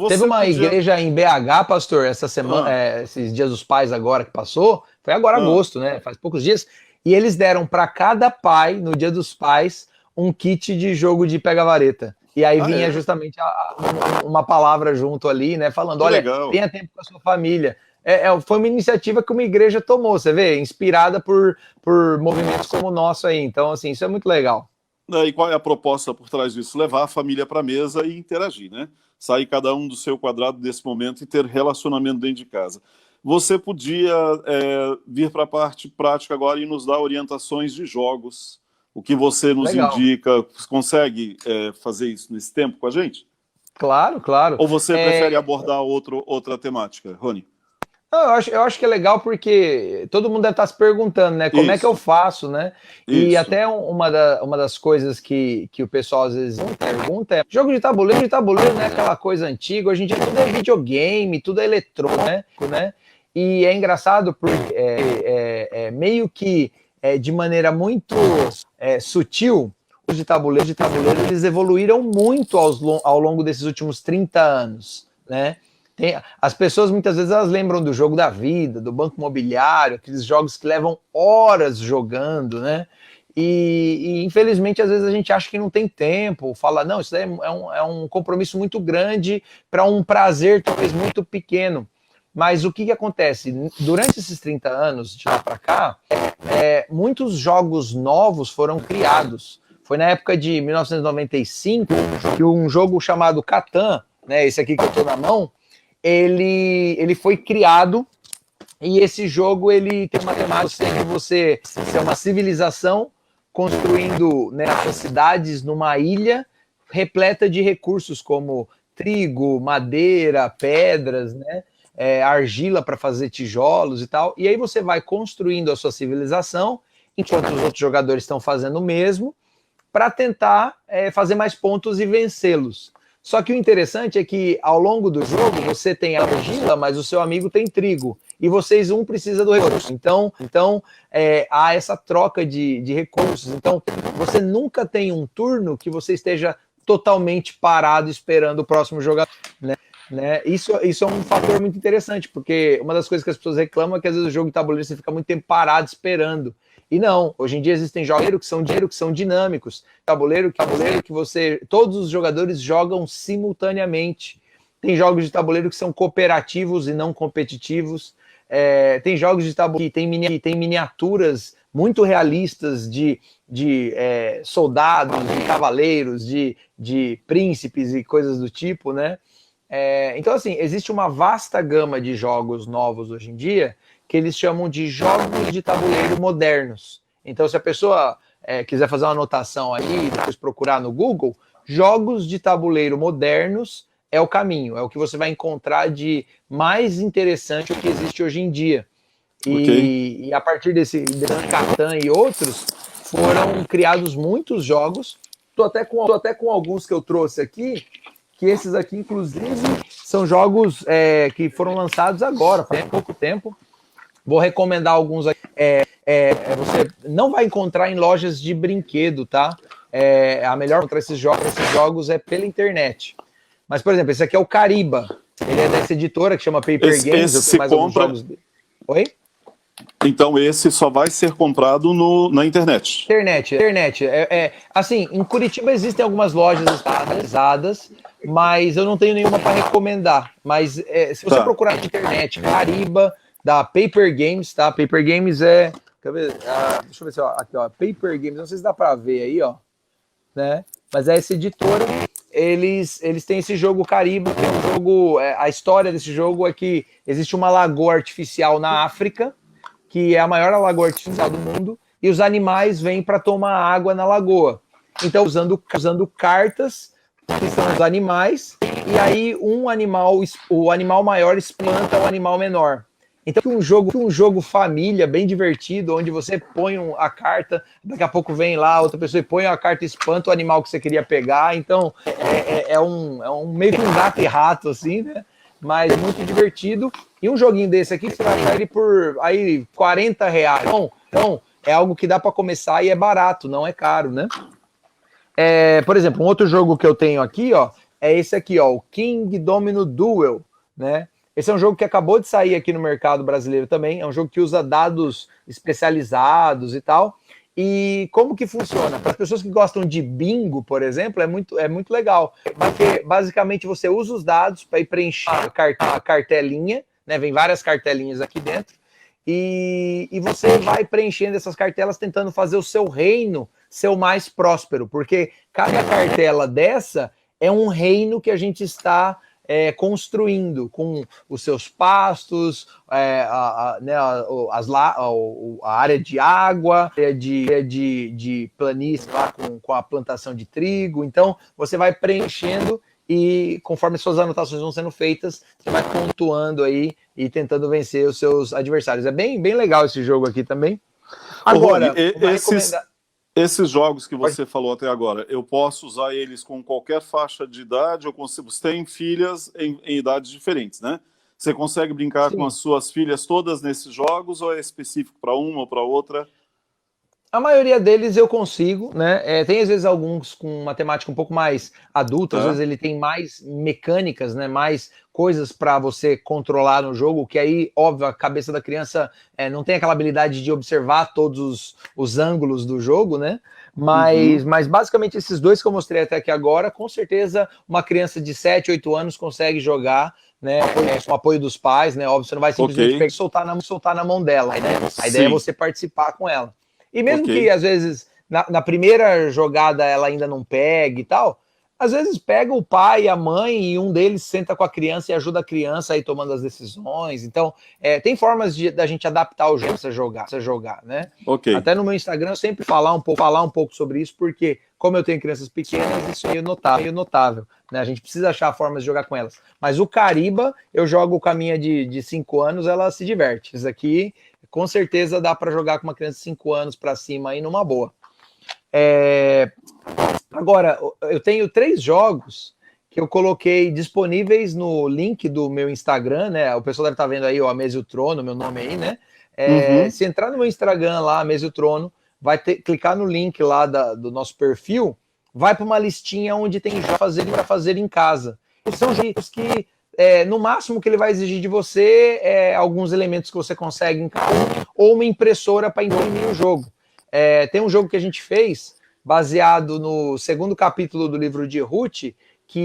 Teve uma igreja em BH, pastor, essa semana, esses dias dos pais agora que passou, foi agora agosto, né? Faz poucos dias. E eles deram para cada pai, no dia dos pais, um kit de jogo de pega-vareta. E aí vinha justamente uma palavra junto ali, né? Falando, olha, tenha tempo com a sua família. Foi uma iniciativa que uma igreja tomou, você vê? Inspirada por movimentos como o nosso aí. Então, assim, isso é muito legal. E qual é a proposta por trás disso? Levar a família para a mesa e interagir, né? Sair cada um do seu quadrado desse momento e ter relacionamento dentro de casa. Você podia vir para a parte prática agora e nos dar orientações de jogos. O que você nos indica? Consegue fazer isso nesse tempo com a gente? Claro, claro. Ou você prefere abordar outra temática, Rony? Não, eu acho que é legal porque todo mundo deve estar se perguntando, né? Como é que eu faço, né? E até uma das coisas que o pessoal às vezes pergunta é jogo de tabuleiro não é aquela coisa antiga, hoje em dia tudo é videogame, tudo é eletrônico, né? E é engraçado porque meio que de maneira muito sutil, os de tabuleiro eles evoluíram muito ao longo desses últimos 30 anos, né? As pessoas muitas vezes elas lembram do jogo da vida, do Banco Imobiliário, aqueles jogos que levam horas jogando, né? E infelizmente às vezes a gente acha que não tem tempo, fala, não, isso daí é um compromisso muito grande para um prazer talvez muito pequeno. Mas o que acontece? Durante esses 30 anos, de lá para cá, muitos jogos novos foram criados. Foi na época de 1995 que um jogo chamado Catan, né, esse aqui que eu estou na mão, ele foi criado, e esse jogo ele tem uma temática de você ser uma civilização construindo, né, essas cidades numa ilha repleta de recursos como trigo, madeira, pedras, né, argila para fazer tijolos e tal. E aí você vai construindo a sua civilização, enquanto os outros jogadores estão fazendo o mesmo, para tentar fazer mais pontos e vencê-los. Só que o interessante é que ao longo do jogo você tem argila, mas o seu amigo tem trigo. E vocês precisa do recurso. Então há essa troca de recursos. Então você nunca tem um turno que você esteja totalmente parado esperando o próximo jogador, né? Isso é um fator muito interessante, porque uma das coisas que as pessoas reclamam é que às vezes o jogo de tabuleiro você fica muito tempo parado esperando. E não, hoje em dia existem jogos que são dinâmicos. Tabuleiro que todos os jogadores jogam simultaneamente. Tem jogos de tabuleiro que são cooperativos e não competitivos. Tem jogos de tabuleiro que tem miniaturas muito realistas de soldados, de cavaleiros, de príncipes e coisas do tipo, né? Então, assim, existe uma vasta gama de jogos novos hoje em dia que eles chamam de jogos de tabuleiro modernos. Então, se a pessoa quiser fazer uma anotação aí, depois procurar no Google, jogos de tabuleiro modernos é o caminho, é o que você vai encontrar de mais interessante o que existe hoje em dia. E a partir desse Catan e outros, foram criados muitos jogos. Tô até com alguns que eu trouxe aqui, que esses aqui, inclusive, são jogos que foram lançados agora, faz pouco tempo. Vou recomendar alguns aqui. Você não vai encontrar em lojas de brinquedo, tá? A melhor encontrar esses jogos é pela internet. Mas, por exemplo, esse aqui é o Cariba. Ele é dessa editora que chama Paper Games. Eu tenho mais alguns jogos dele. Oi? Então esse só vai ser comprado na internet. Internet. Assim, em Curitiba existem algumas lojas especializadas, mas eu não tenho nenhuma para recomendar. Mas se você procurar na internet, Cariba, da Paper Games, tá? Paper Games quer ver? Deixa eu ver se aqui, ó, Paper Games, não sei se dá para ver aí, ó, né? Mas essa editora, eles têm esse jogo Cariba, que é um jogo. A história desse jogo é que existe uma lagoa artificial na África, que é a maior lagoa artificial do mundo, e os animais vêm para tomar água na lagoa. Então, usando cartas, que são os animais, e aí o animal maior espanta o animal menor. Então, um jogo família, bem divertido, onde você põe a carta, daqui a pouco vem lá outra pessoa e põe a carta e espanta o animal que você queria pegar. Então, é um meio que um gato e rato, assim, né? Mas muito divertido. E um joguinho desse aqui, você vai achar ele por aí R$ 40. Então, é algo que dá para começar e é barato, não é caro, né? Por exemplo, um outro jogo que eu tenho aqui, ó, é esse aqui, ó, o King Domino Duel, né? Esse é um jogo que acabou de sair aqui no mercado brasileiro também. É um jogo que usa dados especializados e tal. E como que funciona? Para as pessoas que gostam de bingo, por exemplo, é muito legal. Porque basicamente você usa os dados para ir preencher a cartelinha, né? Vem várias cartelinhas aqui dentro. E você vai preenchendo essas cartelas tentando fazer o seu reino ser o mais próspero. Porque cada cartela dessa é um reino que a gente está construindo com os seus pastos, a área de água, de planície lá com a plantação de trigo. Então, você vai preenchendo e conforme suas anotações vão sendo feitas, você vai pontuando aí e tentando vencer os seus adversários. É bem, bem legal esse jogo aqui também. Agora, esses jogos que você falou até agora, eu posso usar eles com qualquer faixa de idade? Você tem filhas em idades diferentes, né? Você consegue brincar com as suas filhas todas nesses jogos ou é específico para uma ou para outra? A maioria deles eu consigo, né? Tem às vezes alguns com uma temática um pouco mais adulta, às vezes ele tem mais mecânicas, né? Mais coisas para você controlar no jogo, que aí, óbvio, a cabeça da criança não tem aquela habilidade de observar todos os ângulos do jogo, né? Mas basicamente esses dois que eu mostrei até aqui agora, com certeza uma criança de 7, 8 anos consegue jogar, né, com o apoio dos pais, né? Óbvio, você não vai simplesmente pegar e soltar na mão dela, né? A ideia é você participar com ela. E mesmo que, às vezes, na primeira jogada ela ainda não pegue e tal, às vezes pega o pai e a mãe e um deles senta com a criança e ajuda a criança aí tomando as decisões. Então, tem formas da gente adaptar o jogo para jogar, né? Até no meu Instagram eu sempre falar um pouco sobre isso, porque como eu tenho crianças pequenas, isso é meio notável, né? A gente precisa achar formas de jogar com elas. Mas o Cariba, eu jogo com a minha de 5 anos, ela se diverte. Isso aqui com certeza dá para jogar com uma criança de 5 anos para cima aí numa boa. Agora, eu tenho 3 jogos que eu coloquei disponíveis no link do meu Instagram, né? O pessoal deve estar vendo aí, ó, a Mesa e o Trono, meu nome aí, né? Se entrar no meu Instagram lá, a Mesa e o Trono, vai clicar no link lá do nosso perfil, vai para uma listinha onde tem jogos para fazer em casa. E são jogos que no máximo que ele vai exigir de você alguns elementos que você consegue em casa ou uma impressora para imprimir o jogo. Tem um jogo que a gente fez baseado no 2º capítulo do livro de Ruth, que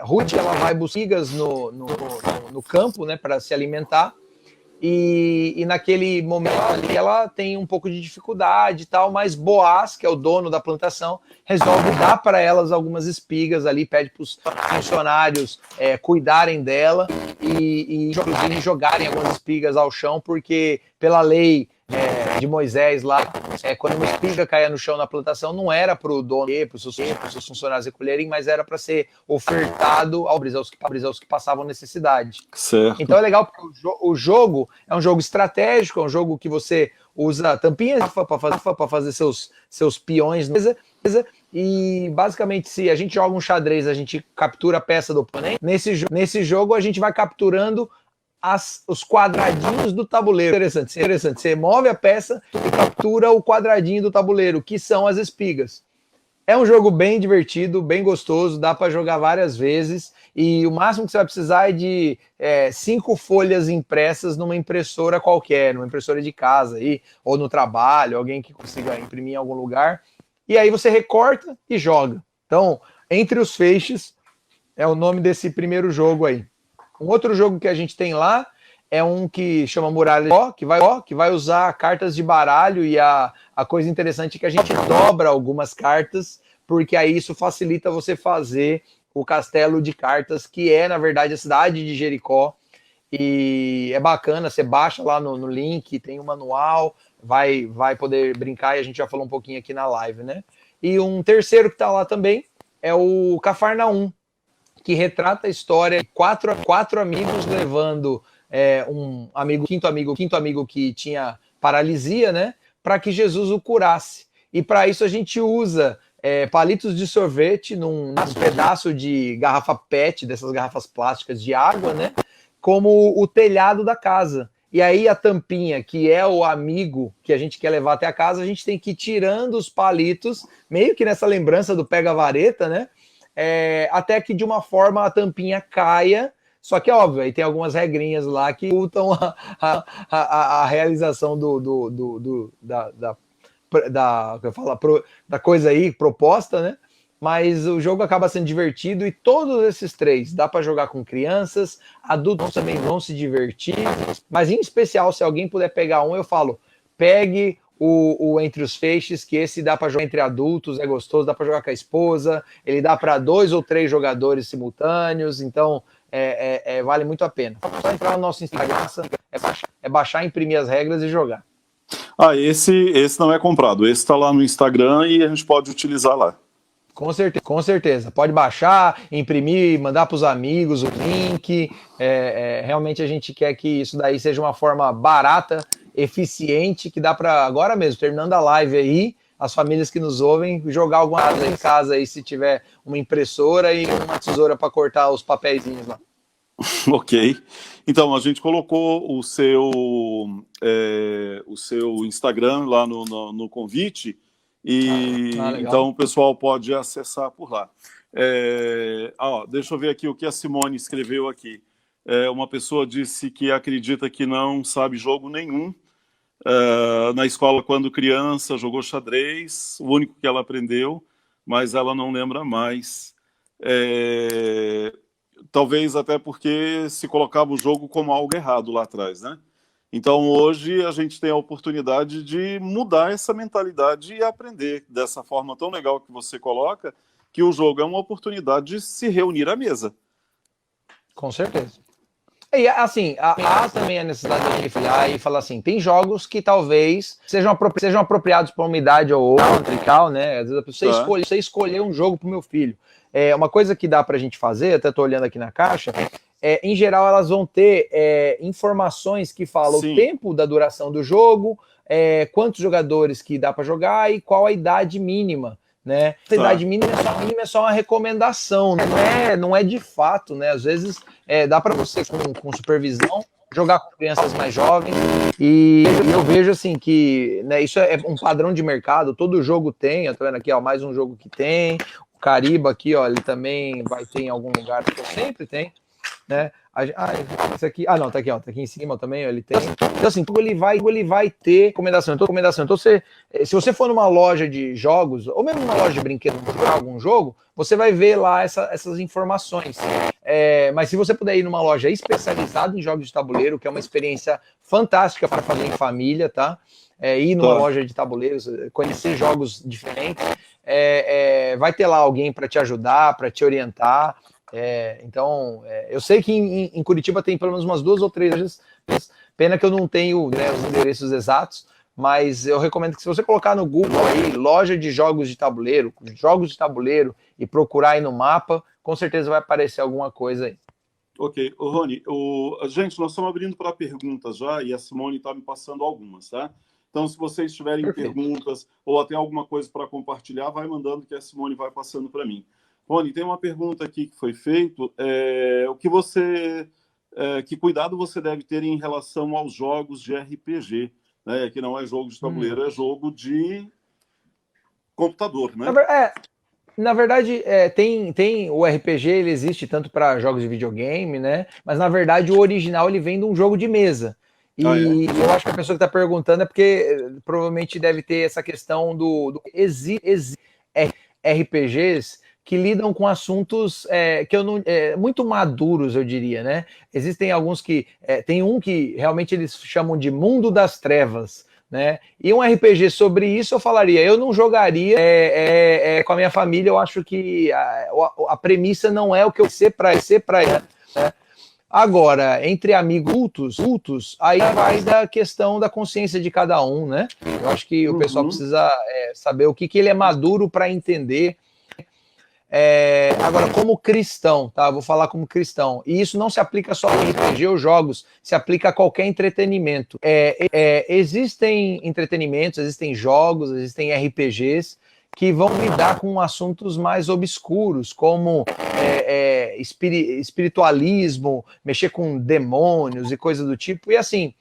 Ruth vai buscar espigas no campo, né, para se alimentar. E naquele momento ali ela tem um pouco de dificuldade e tal, mas Boaz, que é o dono da plantação, resolve dar para elas algumas espigas ali, pede para os funcionários cuidarem dela e inclusive jogarem algumas espigas ao chão, porque pela lei de Moisés lá, quando uma espiga caía no chão na plantação, não era para o dono, para os seus funcionários recolherem, mas era para ser ofertado aos que passavam necessidade. Certo. Então é legal porque o jogo é um jogo estratégico, é um jogo que você usa tampinhas para fazer seus peões na mesa, e basicamente se a gente joga um xadrez, a gente captura a peça do oponente. Nesse jogo a gente vai capturando os quadradinhos do tabuleiro. Interessante. Você move a peça e captura o quadradinho do tabuleiro, que são as espigas. É um jogo bem divertido, bem gostoso, dá para jogar várias vezes, e o máximo que você vai precisar é de 5 folhas impressas numa impressora qualquer, numa impressora de casa aí, ou no trabalho, alguém que consiga imprimir em algum lugar, e aí você recorta e joga. Então, Entre os Feixes é o nome desse primeiro jogo aí. Um outro jogo que a gente tem lá é um que chama Muralha que vai usar cartas de baralho, e a coisa interessante é que a gente dobra algumas cartas, porque aí isso facilita você fazer o castelo de cartas, que é, na verdade, a cidade de Jericó. E é bacana, você baixa lá no link, tem um manual, vai poder brincar, e a gente já falou um pouquinho aqui na live, né? E um terceiro que está lá também é o Cafarnaum, que retrata a história de quatro amigos levando um amigo, quinto amigo que tinha paralisia, né, para que Jesus o curasse. E para isso a gente usa palitos de sorvete num pedaço de garrafa PET, dessas garrafas plásticas de água, né, como o telhado da casa. E aí a tampinha, que é o amigo que a gente quer levar até a casa, a gente tem que ir tirando os palitos, meio que nessa lembrança do pega-vareta, né? Até que de uma forma a tampinha caia. Só que, óbvio, aí tem algumas regrinhas lá que dificultam a realização da coisa aí proposta, né? Mas o jogo acaba sendo divertido e todos esses três dá para jogar com crianças, adultos também vão se divertir, mas em especial, se alguém puder pegar um, eu falo, pegue o Entre os Feixes, que esse dá para jogar entre adultos, é gostoso, dá para jogar com a esposa, ele dá para 2 ou 3 jogadores simultâneos, então vale muito a pena. Só entrar no nosso Instagram, baixar, imprimir as regras e jogar. Esse não é comprado, esse está lá no Instagram e a gente pode utilizar lá. Com certeza. Pode baixar, imprimir, mandar para os amigos o link. Realmente a gente quer que isso daí seja uma forma barata, eficiente, que dá para, agora mesmo, terminando a live aí, as famílias que nos ouvem, jogar alguma coisa em casa aí, se tiver uma impressora e uma tesoura para cortar os papeizinhos lá. Ok. Então, a gente colocou o seu Instagram lá no convite, então o pessoal pode acessar por lá. Deixa eu ver aqui o que a Simone escreveu aqui. Uma pessoa disse que acredita que não sabe jogo nenhum. Na escola, quando criança, jogou xadrez, o único que ela aprendeu, mas ela não lembra mais. Talvez até porque se colocava o jogo como algo errado lá atrás, né? Então, hoje, a gente tem a oportunidade de mudar essa mentalidade e aprender dessa forma tão legal que você coloca, que o jogo é uma oportunidade de se reunir à mesa. Com certeza. E, assim, há também a necessidade de refriar e falar assim, tem jogos que talvez sejam apropriados para uma idade ou outra e tal, né? Às vezes a pessoa escolher um jogo para o meu filho. Uma coisa que dá para a gente fazer, até estou olhando aqui na caixa, em geral elas vão ter informações que falam Sim. o tempo da duração do jogo, quantos jogadores que dá para jogar e qual a idade mínima, né? A idade mínima é só uma recomendação, não é de fato, né? Às vezes dá para você com supervisão jogar com crianças mais jovens e eu vejo assim que, né, isso é um padrão de mercado, todo jogo tem, eu tô vendo aqui, ó, mais um jogo que tem, o Cariba aqui, ó, ele também vai ter em algum lugar, que sempre tem, né? Esse aqui, não, tá aqui, ó, tá aqui em cima também, ó, ele tem. Então assim, ele vai ter recomendação. Então se você for numa loja de jogos, ou mesmo numa loja de brinquedos, procurar algum jogo, você vai ver lá essas informações. Mas se você puder ir numa loja especializada em jogos de tabuleiro, que é uma experiência fantástica para fazer em família, tá? Ir numa loja de tabuleiros, conhecer jogos diferentes, vai ter lá alguém para te ajudar, para te orientar. Então, eu sei que em Curitiba tem pelo menos umas 2 ou 3 lojas, pena que eu não tenho, né, os endereços exatos, mas eu recomendo que se você colocar no Google aí, loja de jogos de tabuleiro, e procurar aí no mapa, com certeza vai aparecer alguma coisa aí. Ok. Rony, gente, nós estamos abrindo para perguntas já, e a Simone está me passando algumas, tá? Então, se vocês tiverem perguntas ou até alguma coisa para compartilhar, vai mandando que a Simone vai passando para mim. Rony, tem uma pergunta aqui que foi feita. Que cuidado você deve ter em relação aos jogos de RPG, né? Que não é jogo de tabuleiro, é jogo de computador, né? Na verdade, tem o RPG, ele existe tanto para jogos de videogame, né? Mas na verdade o original ele vem de um jogo de mesa. E eu acho que a pessoa que está perguntando é porque provavelmente deve ter essa questão do RPGs que lidam com assuntos muito maduros, eu diria, né? Existem alguns que... tem um que realmente eles chamam de Mundo das Trevas, né? E um RPG sobre isso eu falaria, eu não jogaria com a minha família, eu acho que a premissa não é o que eu sei para né? Agora, entre amigos cultos, aí vai da questão da consciência de cada um, né? Eu acho que o pessoal precisa saber o que ele é maduro para entender. Agora, como cristão, tá? Vou falar como cristão. E isso não se aplica só a RPG ou jogos, se aplica a qualquer entretenimento. Existem entretenimentos, existem jogos, existem RPGs que vão lidar com assuntos mais obscuros, como espiritualismo, mexer com demônios e coisa do tipo. E assim,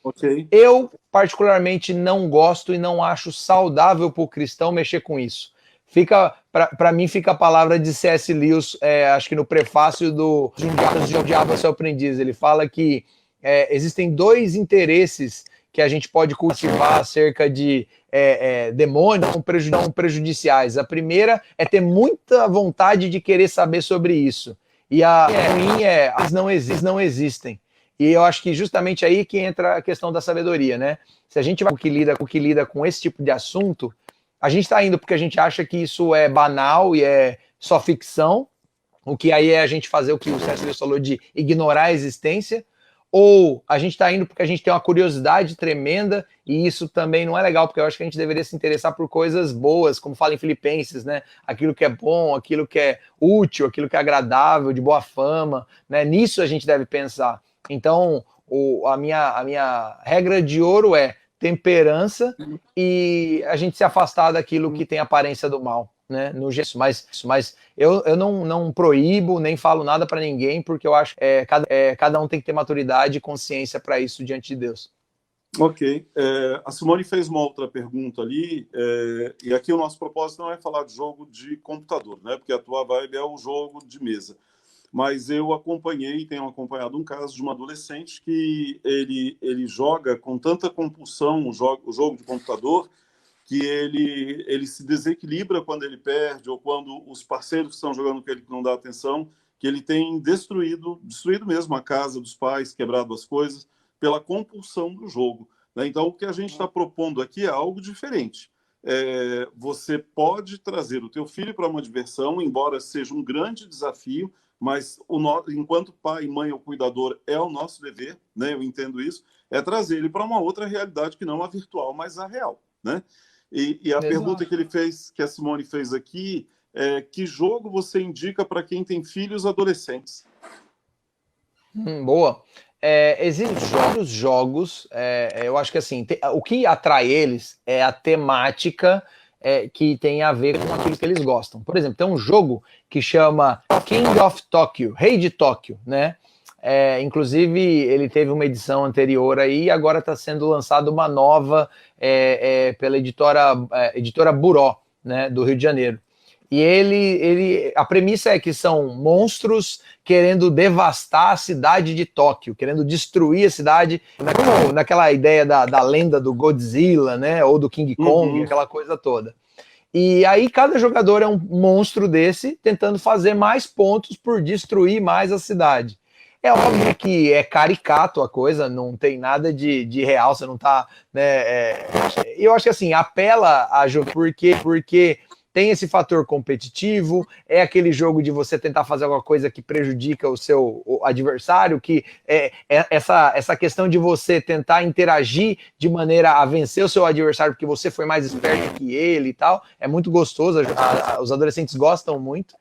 eu particularmente não gosto e não acho saudável para o cristão mexer com isso. Para mim fica a palavra de C.S. Lewis, acho que no prefácio do De um Diabo a Seu Aprendiz. Ele fala que existem dois interesses que a gente pode cultivar acerca de demônios não prejudiciais. A primeira é ter muita vontade de querer saber sobre isso. E a ruim as não existem. E eu acho que justamente aí que entra a questão da sabedoria, né? Se a gente vai com o que lida com esse tipo de assunto, a gente está indo porque a gente acha que isso é banal e é só ficção, o que aí é a gente fazer o que o C.S. Lewis falou de ignorar a existência, ou a gente está indo porque a gente tem uma curiosidade tremenda, e isso também não é legal, porque eu acho que a gente deveria se interessar por coisas boas, como fala em Filipenses, né? Aquilo que é bom, aquilo que é útil, aquilo que é agradável, de boa fama, né? Nisso a gente deve pensar. Então, a minha regra de ouro é temperança e a gente se afastar daquilo que tem aparência do mal, né? No gesto, mas eu não proíbo nem falo nada para ninguém, porque eu acho que cada um tem que ter maturidade e consciência para isso diante de Deus. Ok. A Simone fez uma outra pergunta ali, e aqui o nosso propósito não é falar de jogo de computador, né? Porque a tua vibe é o jogo de mesa. Mas eu tenho acompanhado um caso de uma adolescente que ele joga com tanta compulsão o jogo de computador que ele se desequilibra quando ele perde ou quando os parceiros que estão jogando com ele não dá atenção, que ele tem destruído mesmo a casa dos pais, quebrado as coisas pela compulsão do jogo, né? Então, o que a gente está propondo aqui é algo diferente. Você pode trazer o teu filho para uma diversão, embora seja um grande desafio, mas enquanto pai e mãe ou cuidador é o nosso dever, né? Eu entendo isso, é trazer ele para uma outra realidade que não a virtual, mas a real, né? E a pergunta que a Simone fez aqui é: que jogo você indica para quem tem filhos adolescentes? Boa. Existem vários jogos, eu acho que assim, o que atrai eles é a temática que tem a ver com aquilo que eles gostam. Por exemplo, tem um jogo que chama King of Tokyo, Rei de Tóquio, né? Inclusive, ele teve uma edição anterior aí e agora está sendo lançada uma nova pela editora Buró, né, do Rio de Janeiro. E a premissa é que são monstros querendo devastar a cidade de Tóquio, querendo destruir a cidade, naquela ideia da lenda do Godzilla, né, ou do King Kong, aquela coisa toda. E aí cada jogador é um monstro desse, tentando fazer mais pontos por destruir mais a cidade. É óbvio que é caricato a coisa, não tem nada de real, você não tá, né? Eu acho que assim, apela a jogo porque tem esse fator competitivo, é aquele jogo de você tentar fazer alguma coisa que prejudica o adversário, que essa questão de você tentar interagir de maneira a vencer o seu adversário porque você foi mais esperto que ele e tal, é muito gostoso, os adolescentes gostam muito.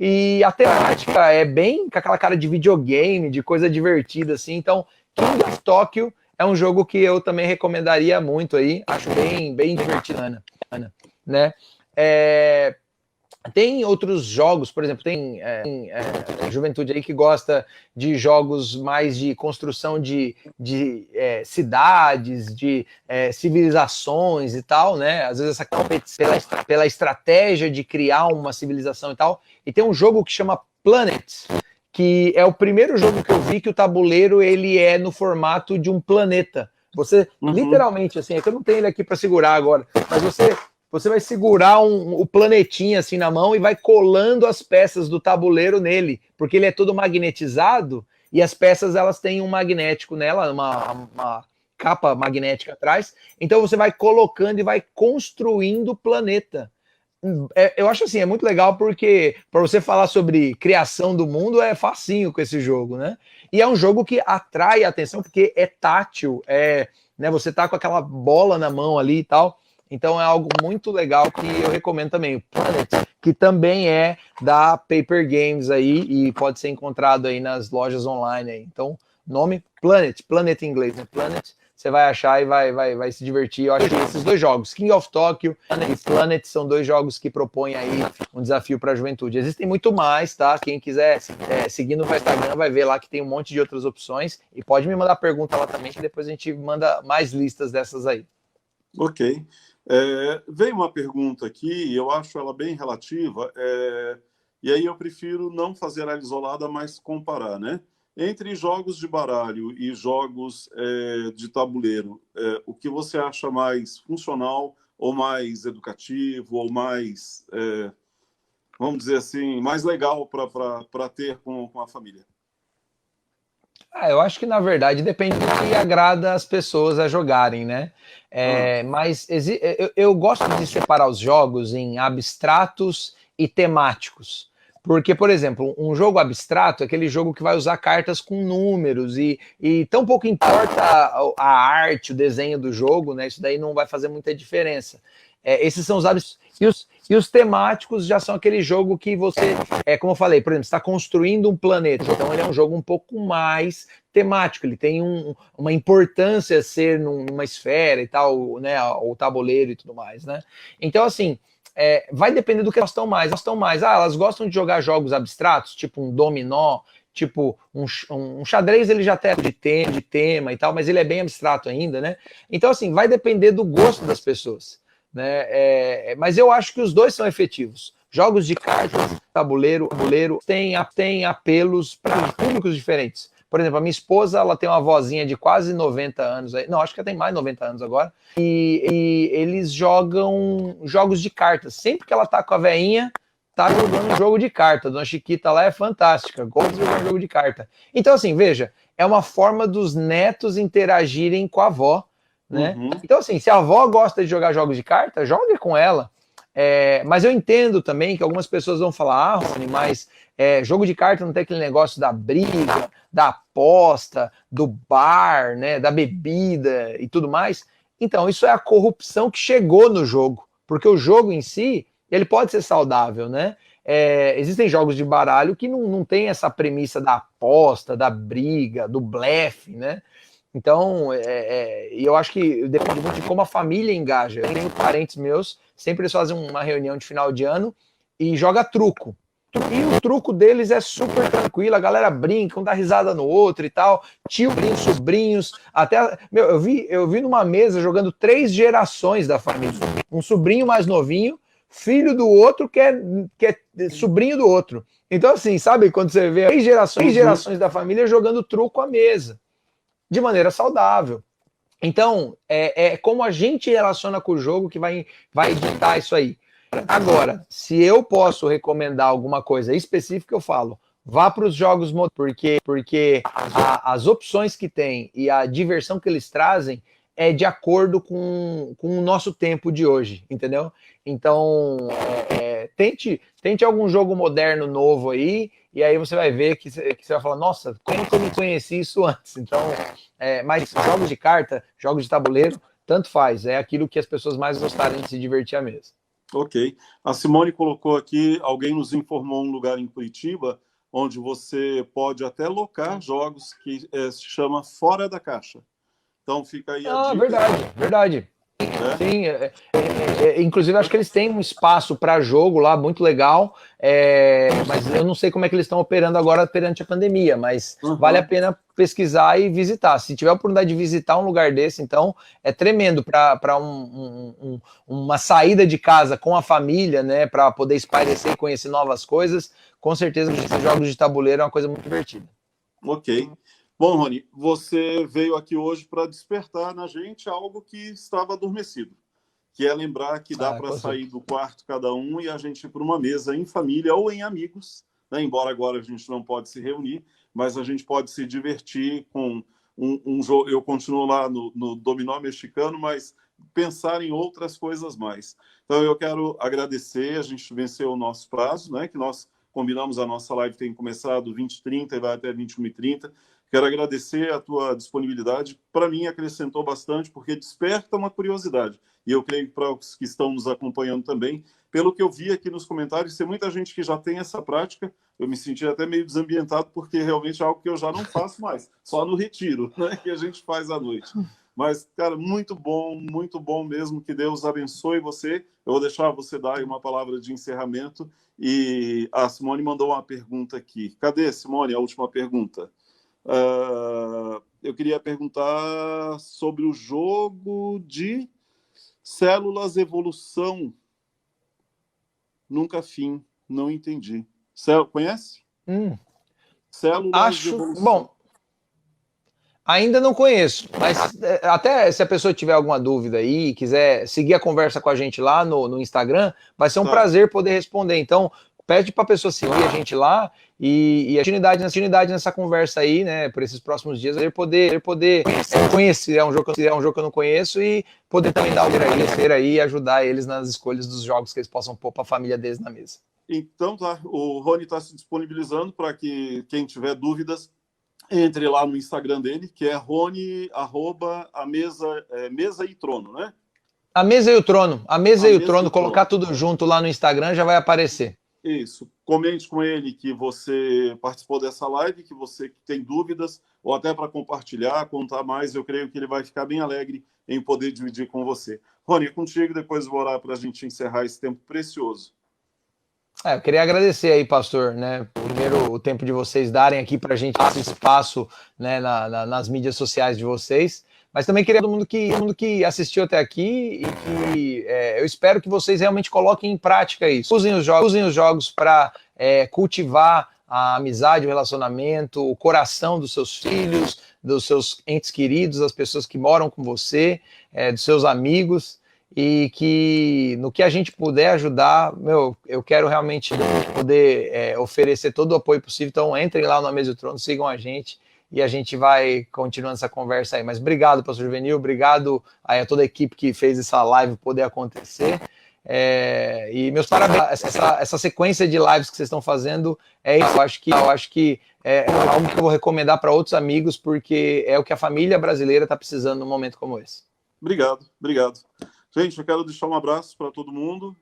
E a temática é bem com aquela cara de videogame, de coisa divertida, assim. Então, King of Tokyo é um jogo que eu também recomendaria muito aí. Acho bem divertido, Ana, né? Tem outros jogos, por exemplo, tem juventude aí que gosta de jogos mais de construção de cidades, de civilizações e tal, né? Às vezes essa competição pela estratégia de criar uma civilização e tal. E tem um jogo que chama Planet, que é o primeiro jogo que eu vi que o tabuleiro ele é no formato de um planeta. Você, literalmente, assim, é que eu não tenho ele aqui para segurar agora, mas você vai segurar o planetinha assim na mão e vai colando as peças do tabuleiro nele, porque ele é todo magnetizado e as peças elas têm um magnético nela, uma capa magnética atrás. Então você vai colocando e vai construindo o planeta. Eu acho assim, é muito legal porque para você falar sobre criação do mundo é facinho com esse jogo, né? E é um jogo que atrai a atenção porque é tátil, né? Você tá com aquela bola na mão ali e tal. Então é algo muito legal que eu recomendo também. O Planet, que também é da Paper Games aí e pode ser encontrado aí nas lojas online aí. Então, nome Planet, Planet em inglês, né? Planet, você vai achar e vai se divertir. Eu acho que esses dois jogos, King of Tokyo e Planet, são dois jogos que propõem aí um desafio para a juventude. Existem muito mais, tá? Quem quiser seguir no Instagram vai ver lá que tem um monte de outras opções e pode me mandar pergunta lá também, que depois a gente manda mais listas dessas aí. Ok. Veio uma pergunta aqui, eu acho ela bem relativa, e aí eu prefiro não fazer ela isolada, mas comparar, né? Entre jogos de baralho e jogos de tabuleiro, o que você acha mais funcional, ou mais educativo, ou mais, vamos dizer assim, mais legal para ter com a família? Eu acho que na verdade depende do que agrada as pessoas a jogarem, né? Ah, Mas eu gosto de separar os jogos em abstratos e temáticos. Porque, por exemplo, um jogo abstrato é aquele jogo que vai usar cartas com números e tão pouco importa a arte, o desenho do jogo, né? Isso daí não vai fazer muita diferença. Esses são os abstratos. E os temáticos já são aquele jogo que você, como eu falei, por exemplo, está construindo um planeta. Então ele é um jogo um pouco mais temático, ele tem uma importância ser numa esfera e tal, né? O tabuleiro e tudo mais, né? Então, assim, vai depender do que elas estão mais. Elas estão mais. Elas gostam de jogar jogos abstratos, tipo um dominó, tipo um xadrez, ele já tem de tema e tal, mas ele é bem abstrato ainda, né? Então, assim, vai depender do gosto das pessoas. Né? Mas eu acho que os dois são efetivos. Jogos de cartas, tabuleiro tem apelos para públicos diferentes. Por exemplo, a minha esposa, ela tem uma vozinha de quase 90 anos, não, acho que ela tem mais de 90 anos agora, e eles jogam jogos de cartas. Sempre que ela tá com a veinha, tá jogando um jogo de carta. Dona Chiquita lá é fantástica, gosta de jogar um jogo de carta. Então, assim, veja, é uma forma dos netos interagirem com a avó, né? uhum. Então, assim, se a avó gosta de jogar jogos de carta, jogue com ela. Mas eu entendo também que algumas pessoas vão falar, Rony, mas jogo de carta não tem aquele negócio da briga, da aposta, do bar, né, da bebida e tudo mais. Então, isso é a corrupção que chegou no jogo, porque o jogo em si, ele pode ser saudável, né? Existem jogos de baralho que não tem essa premissa da aposta, da briga, do blefe, né? Então, eu acho que depende muito de como a família engaja. Eu tenho parentes meus, sempre eles fazem uma reunião de final de ano e joga truco. E o truco deles é super tranquilo, a galera brinca, um dá risada no outro e tal. Tio, sobrinhos, até. Meu, eu vi numa mesa jogando 3 gerações da família. Um sobrinho mais novinho, filho do outro, que é sobrinho do outro. Então, assim, sabe, quando você vê 3 gerações da família jogando truco à mesa de maneira saudável. Então, como a gente relaciona com o jogo que vai ditar isso aí. Agora, se eu posso recomendar alguma coisa específica, eu falo, vá para os jogos porque as opções que tem e a diversão que eles trazem é de acordo com o nosso tempo de hoje, entendeu? Então, tente algum jogo moderno novo aí, e aí você vai ver que você vai falar, nossa, como que eu não conheci isso antes? Então, mas jogos de carta, jogos de tabuleiro, tanto faz, é aquilo que as pessoas mais gostarem de se divertir à mesa. Ok. A Simone colocou aqui, alguém nos informou um lugar em Curitiba onde você pode até locar jogos que se chama Fora da Caixa. Então fica aí a Ah, dica, verdade, verdade. né? Sim, inclusive acho que eles têm um espaço para jogo lá muito legal, mas eu não sei como é que eles estão operando agora perante a pandemia, mas vale a Uhum. pena pesquisar e visitar. Se tiver a oportunidade de visitar um lugar desse, então é tremendo para uma saída de casa com a família, né, para poder espairecer e conhecer novas coisas. Com certeza esses jogos de tabuleiro é uma coisa muito divertida. Ok. Bom, Rony, você veio aqui hoje para despertar na gente algo que estava adormecido, que é lembrar que dá Ah, para com sair certeza. do quarto cada um e a gente ir para uma mesa em família ou em amigos, né? Embora agora a gente não pode se reunir, mas a gente pode se divertir com um jogo. Eu continuo lá no dominó mexicano, mas pensar em outras coisas mais. Então, eu quero agradecer, a gente venceu o nosso prazo, né, que nós combinamos, a nossa live tem começado 20h30 e vai até 21h30. Quero agradecer a tua disponibilidade. Para mim, acrescentou bastante, porque desperta uma curiosidade. E eu creio que para os que estão nos acompanhando também, pelo que eu vi aqui nos comentários, tem muita gente que já tem essa prática. Eu me senti até meio desambientado, porque realmente é algo que eu já não faço mais, só no retiro, né, que a gente faz à noite. Mas, cara, muito bom mesmo. Que Deus abençoe você. Eu vou deixar você dar aí uma palavra de encerramento. E a Simone mandou uma pergunta aqui. Cadê, Simone, a última pergunta? Eu queria perguntar sobre o jogo de células evolução. Nunca fim, não entendi. Conhece? Células de evolução. Bom, ainda não conheço, mas até se a pessoa tiver alguma dúvida aí e quiser seguir a conversa com a gente lá no Instagram, vai ser um prazer poder responder. Então, pede para a pessoa seguir a gente lá e a continuidade nessa conversa aí, né, por esses próximos dias, eu poder conhecer, é um jogo que eu não conheço, e poder também dar o agradecer aí e ajudar eles nas escolhas dos jogos que eles possam pôr para a família deles na mesa. Então, tá, o Rony está se disponibilizando para que quem tiver dúvidas entre lá no Instagram dele, que é Rony, @mesa e trono, né? A mesa e o trono. A mesa e o trono, colocar tudo junto lá no Instagram, já vai aparecer. Isso. Comente com ele que você participou dessa live, que você tem dúvidas, ou até para compartilhar, contar mais. Eu creio que ele vai ficar bem alegre em poder dividir com você. Rony, é contigo, depois vou orar para a gente encerrar esse tempo precioso. Eu queria agradecer aí, pastor, né? Primeiro, o tempo de vocês darem aqui para a gente esse espaço, né, nas mídias sociais de vocês. Mas também queria todo mundo que assistiu até aqui, e que eu espero que vocês realmente coloquem em prática isso. Usem os jogos para cultivar a amizade, o relacionamento, o coração dos seus filhos, dos seus entes queridos, das pessoas que moram com você, dos seus amigos. E que no que a gente puder ajudar, eu quero realmente poder oferecer todo o apoio possível. Então entrem lá no Mesa e Trono, sigam a gente, e a gente vai continuando essa conversa aí. Mas obrigado, pastor Juvenil, obrigado a toda a equipe que fez essa live poder acontecer. E meus parabéns. Essa sequência de lives que vocês estão fazendo é isso. Eu acho que é algo que eu vou recomendar para outros amigos, porque é o que a família brasileira está precisando num momento como esse. Obrigado. Gente, eu quero deixar um abraço para todo mundo.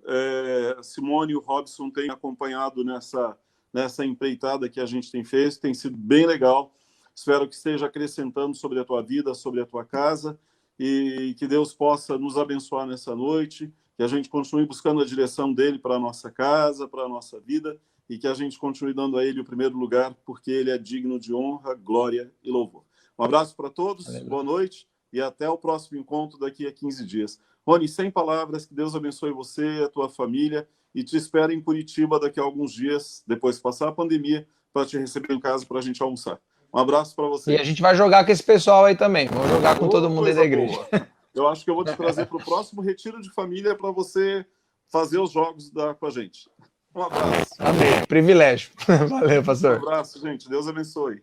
Simone e o Robson têm acompanhado nessa empreitada que a gente tem feito, tem sido bem legal. Espero que esteja acrescentando sobre a tua vida, sobre a tua casa, e que Deus possa nos abençoar nessa noite, que a gente continue buscando a direção dele para a nossa casa, para a nossa vida, e que a gente continue dando a ele o primeiro lugar, porque ele é digno de honra, glória e louvor. Um abraço para todos, boa noite, e até o próximo encontro daqui a 15 dias. Rony, sem palavras, que Deus abençoe você, a tua família, e te espero em Curitiba daqui a alguns dias, depois de passar a pandemia, para te receber em casa para a gente almoçar. Um abraço para você. E a gente vai jogar com esse pessoal aí também, vamos jogar com todo mundo aí da igreja. Boa. Eu acho que eu vou te trazer para o próximo retiro de família para você fazer os jogos com a gente. Um abraço. Amém. Privilégio. Valeu, pastor. Um abraço, gente. Deus abençoe.